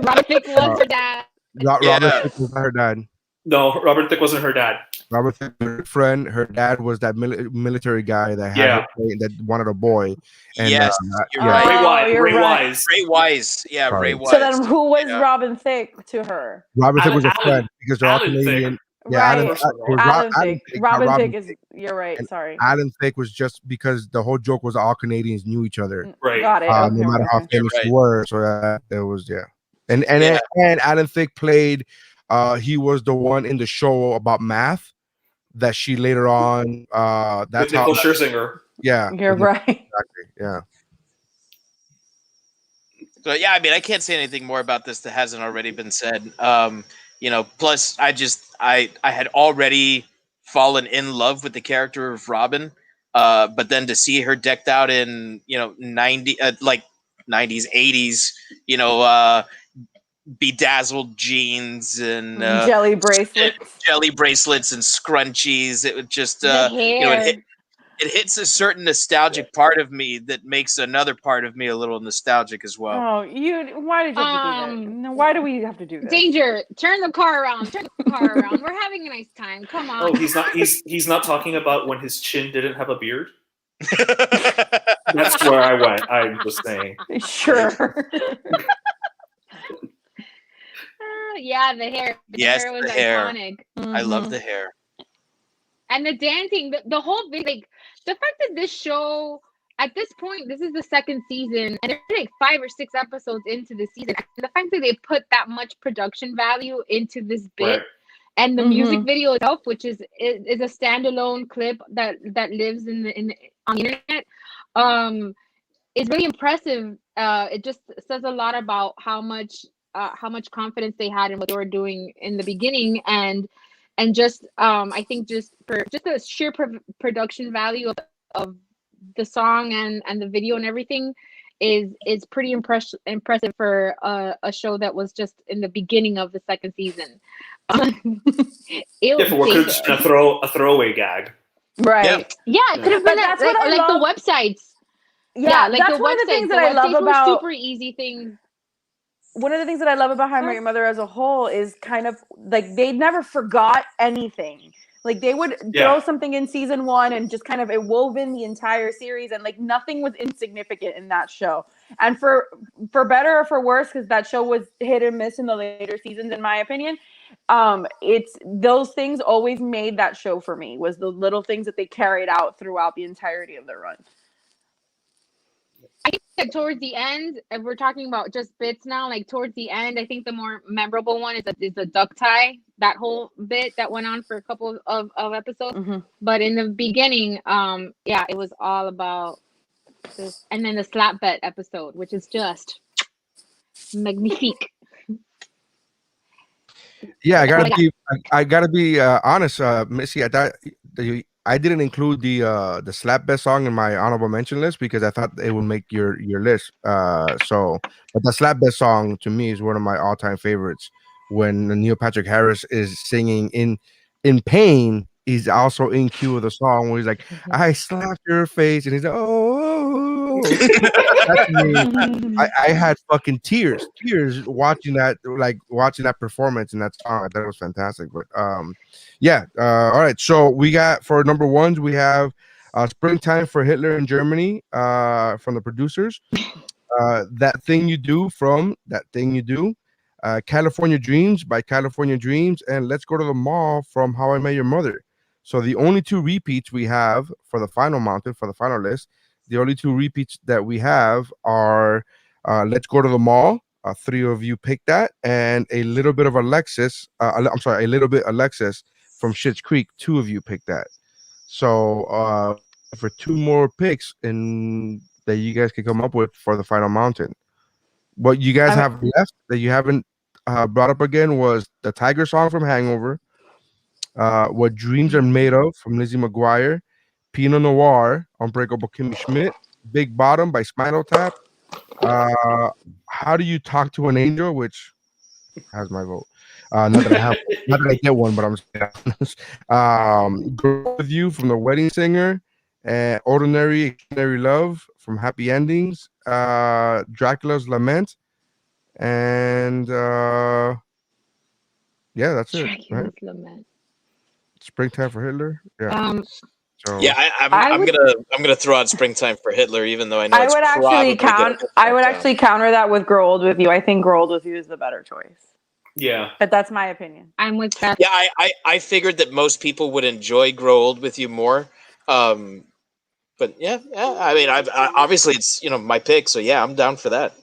Robert Thicke was her dad. Robert Yeah. Thicke was not her dad. No, Robert Thicke wasn't her dad. Robert Thicke was her friend. Her dad was that military guy that had Yeah. her play, that wanted a boy. And Yes, you're yeah. right. Ray Wise. you're Ray right. Wise. Ray Wise. Yeah, Sorry. Ray Wise. So then, who was Yeah. Robin Thicke to her? Robert Thicke was a Alan- friend because they're all Alan Thicke. Canadian. Yeah, Right. Alan, it was Alan Alan Thicke. Thicke, not Robin Robin Thicke is. You're right. And Sorry. Alan Thicke was just because the whole joke was all Canadians knew each other, Right. Got it. no Okay, matter how okay. famous You're you right. were. So it was and Yeah. and Alan Thicke played. He was the one in the show about math that she later on. That's With Nicole how. Scherzinger. Yeah, You're right. exactly. Yeah. So yeah, I mean, I can't say anything more about this that hasn't already been said. You know, plus I had already fallen in love with the character of Robin, but then to see her decked out in, you know, 90s, 80s, you know, bedazzled jeans and Jelly bracelets. jelly bracelets and scrunchies, it would just The you know, hair. it hits a certain nostalgic part of me that makes another part of me a little nostalgic as well. Oh, why did you have to do that? No, why do we have to do this? Danger, turn the car around. Turn the car around. We're having a nice time. Come on. Oh, he's not talking about when his chin didn't have a beard. That's where I went. I'm just saying. Sure. Yeah, the hair. The Yes, hair was the hair. iconic. I love Mhm. the hair. And the dancing, the whole thing, like the fact that this show, at this point, this is the second season, and they're like 5 or 6 episodes into the season. And the fact that they put that much production value into this bit, Right. and the music Mhm. video itself, which is a standalone clip that lives on the internet, is really impressive. It just says a lot about how much confidence they had in what they were doing in the beginning, and just I think just for just the sheer production value of the song and the video and everything is pretty impressive for a show that was just in the beginning of the second season. Yeah, for what could have been a throwaway gag. Right. Yeah, it could have But been that's like, what I like love. the websites. Yeah, like that's the one of the websites. things The that I love websites were about super easy things. one of the things that I love about How I Met Your Mother as a whole is kind of like they never forgot anything. Like they would throw something in season 1 and just kind of it wove in the entire series, and like nothing was insignificant in that show. And for better or for worse, because that show was hit and miss in the later seasons, in my opinion. It's those things always made that show for me, was the little things that they carried out throughout the entirety of their run. I think that towards the end, if we're talking about just bits now, like towards the end, I think the more memorable one is the duck tie, that whole bit that went on for a couple of episodes. Mm-hmm. But in the beginning, yeah, it was all about this. And then the slap bet episode, which is just magnifique. Yeah, I gotta be honest, Missy. I didn't include the slap best song in my honorable mention list because I thought it would make your list. But the slap best song to me is one of my all time favorites. When Neil Patrick Harris is singing in pain, he's also in cue of the song where he's like, "I slapped your face," and he's like, "Oh." That's me. I had fucking tears watching that performance in that song. I thought it was fantastic. But yeah. All right. So we got for number ones, we have Springtime for Hitler in Germany from the producers. That Thing You Do from That Thing You Do. California Dreams by California Dreams, and Let's Go to the Mall from How I Met Your Mother. So the only two repeats we have for the final mountain, for the final list, the only two repeats that we have are Let's Go to the Mall. 3 of you picked that, and a little bit of Alexis. I'm sorry, a little bit Alexis from Schitt's Creek. 2 of you picked that. So for 2 more picks and that you guys can come up with for the final mountain. What you guys have left that you haven't brought up again was the Tiger song from Hangover, What Dreams Are Made Of from Lizzie McGuire, Pinot Noir, Unbreakable Kimmy Schmidt, Big Bottom by Spinal Tap, How Do You Talk to an Angel, which has my vote, Not that I have, not that I get one, but I'm just Grow With You from The Wedding Singer, and Ordinary Extraordinary Love from Happy Endings, Dracula's Lament, and yeah, that's it. Right? Dracula's Lament. Springtime for Hitler. Yeah. So Yeah, I'm gonna throw out Springtime for Hitler, even though I know I it's would probably actually gonna get I would knocked actually counter that with Grow Old With You. I think Grow Old With You is the better choice. Yeah. But that's my opinion. I'm with that. Yeah, I figured that most people would enjoy Grow Old With You more. But yeah, I mean, I obviously it's my pick, so yeah, I'm down for that.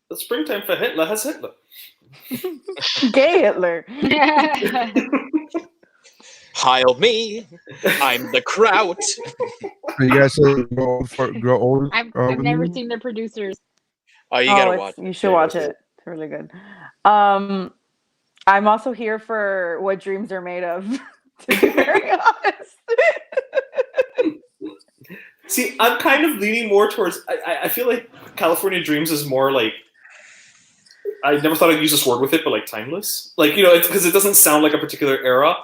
The Springtime for Hitler has Hitler. Gay Hitler. Heil me, I'm the Kraut. you guys say Grow Old. I've With never You? seen the producers. Oh, you gotta watch. You should watch it. It's really good. I'm also here for What Dreams Are Made Of. To be very honest. See, I'm kind of leaning more towards. I feel like California Dreams is more like. I never thought I'd use this word with it, but like timeless. Like it's because it doesn't sound like a particular era.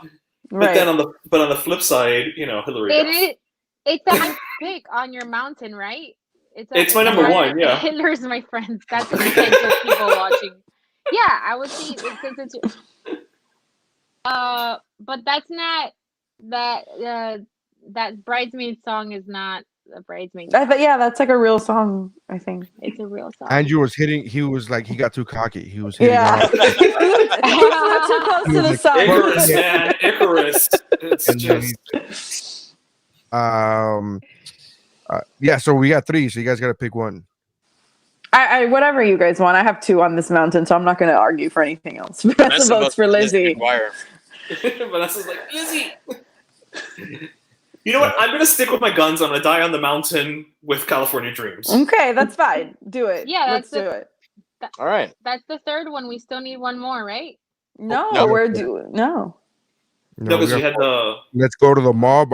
But then on the flip side, Hillary. It's a high pick on your mountain, right? It's my number one. Yeah. Hitler's my friend. That's the potential people watching. Yeah, I would say it's but that's not that Bridesmaid song is not a Bridesmaid song. Yeah, that's like a real song. I think it's a real song. Andrew was hitting. He was like he got too cocky. He was hitting. Yeah, he flew too close to the sun. Icarus, man, Icarus. It's just. Yeah. So we got 3. So you guys got to pick one. I whatever you guys want. I have 2 on this mountain, so I'm not going to argue for anything else. Vanessa votes for Lizzie. Vanessa's like Lizzie. You know what? I'm gonna stick with my guns. I'm gonna die on the mountain with California Dreams. Okay, that's fine. Do it. Yeah, let's do it. All right. That's the third one. We still need one more, right? No, No, because we had the. Let's Go to the Mall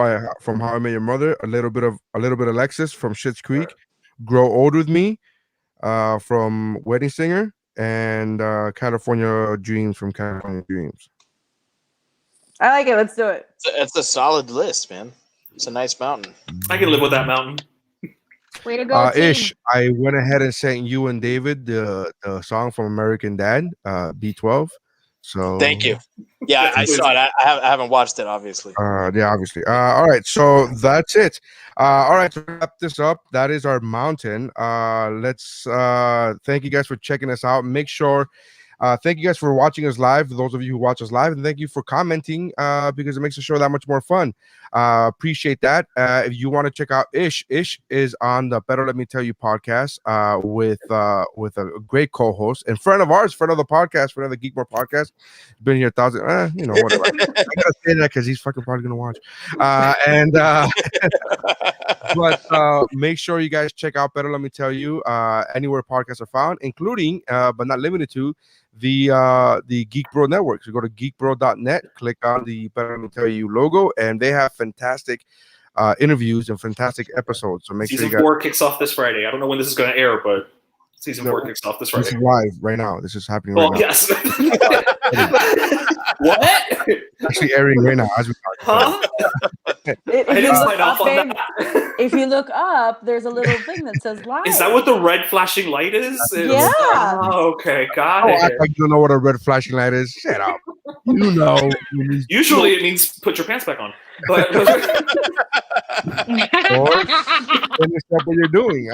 from How I Met Your Mother. A little bit of Alexis from Schitt's Creek. Grow Old With Me, from Wedding Singer, and California Dreams from California Dreams. I like it. Let's do it. It's a solid list, man. It's a nice mountain. I can live with that mountain. Way to go, Ish. I went ahead and sent you and David the song from American Dad, B12. So thank you. Yeah, I saw it. I haven't watched it, obviously. Yeah, obviously. All right, so that's it. All right, to wrap this up, that is our mountain. Let's thank you guys for checking us out. Make sure. Thank you guys for watching us live, those of you who watch us live, and thank you for commenting because it makes the show that much more fun. Appreciate that. If you want to check out Ish is on the Better Let Me Tell You podcast with a great co-host and friend of ours, friend of the podcast, friend of the Geekmore podcast. Been here 1,000, whatever. I gotta say that because he's fucking probably gonna watch. But make sure you guys check out Better Let Me Tell You anywhere podcasts are found, including but not limited to the Geek Bro Network. So go to geekbro.net, click on the Better Let Me Tell You logo, and they have fantastic interviews and fantastic episodes. So make sure you guys. Season 4 kicks off this Friday. I don't know when this is going to air, but Season 4 kicks off this Friday. This is live right now. This is happening right now. Yes. What? Actually airing right now as we talk. Huh? If you look up, there's a little thing that says live. Is that what the red flashing light is? Yeah. Oh, okay, got it. I don't know what a red flashing light is. Shut up. You know. Usually it means put your pants back on. But or finish up what you're doing.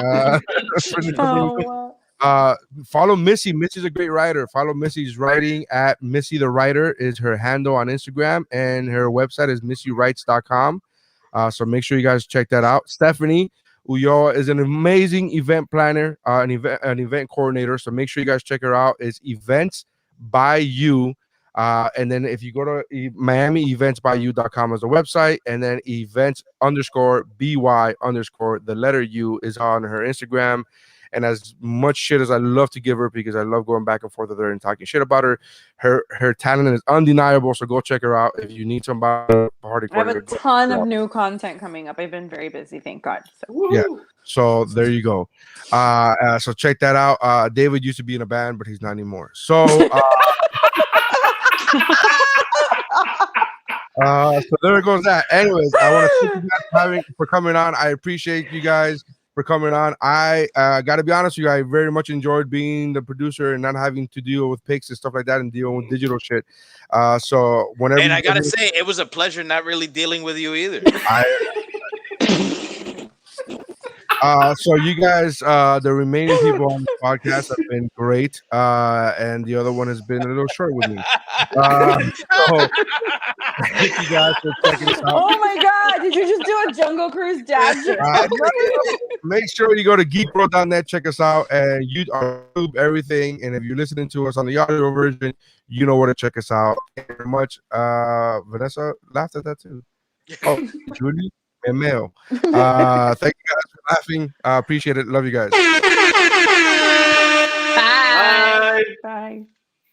Follow Missy. Missy's a great writer. Follow Missy's writing at Missy the Writer is her handle on Instagram, and her website is missywrites.com. So make sure you guys check that out. Stephanie Ulloa is an amazing event planner, an event coordinator. So make sure you guys check her out. It's Events by You. And then if you go to MiamiEventsByYou.com as a website, and then events_by_ the letter U is on her Instagram. And as much shit as I love to give her, because I love going back and forth with her and talking shit about her, her talent is undeniable. So go check her out if you need somebody. I have a ton of new content coming up. I've been very busy, thank God. So. Yeah. So there you go. So check that out. David used to be in a band, but he's not anymore. So So there goes that. Anyways, I want to thank you guys for coming on. I appreciate you guys for coming on. I got to be honest with you, I very much enjoyed being the producer and not having to deal with picks and stuff like that and dealing with digital shit. So whenever And I gotta say, it was a pleasure not really dealing with you either. So you guys, the remaining people on the podcast have been great, and the other one has been a little short with me. So thank you guys for checking us out. Oh my God! Did you just do a Jungle Cruise dad joke? Make sure you go to geekworld.net, check us out, and YouTube everything. And if you're listening to us on the audio version, you know where to check us out. Thank you very much. Vanessa laughed at that too. Oh, Julie and Mel. Thank you guys for laughing. Appreciate it. Love you guys. Bye. Bye.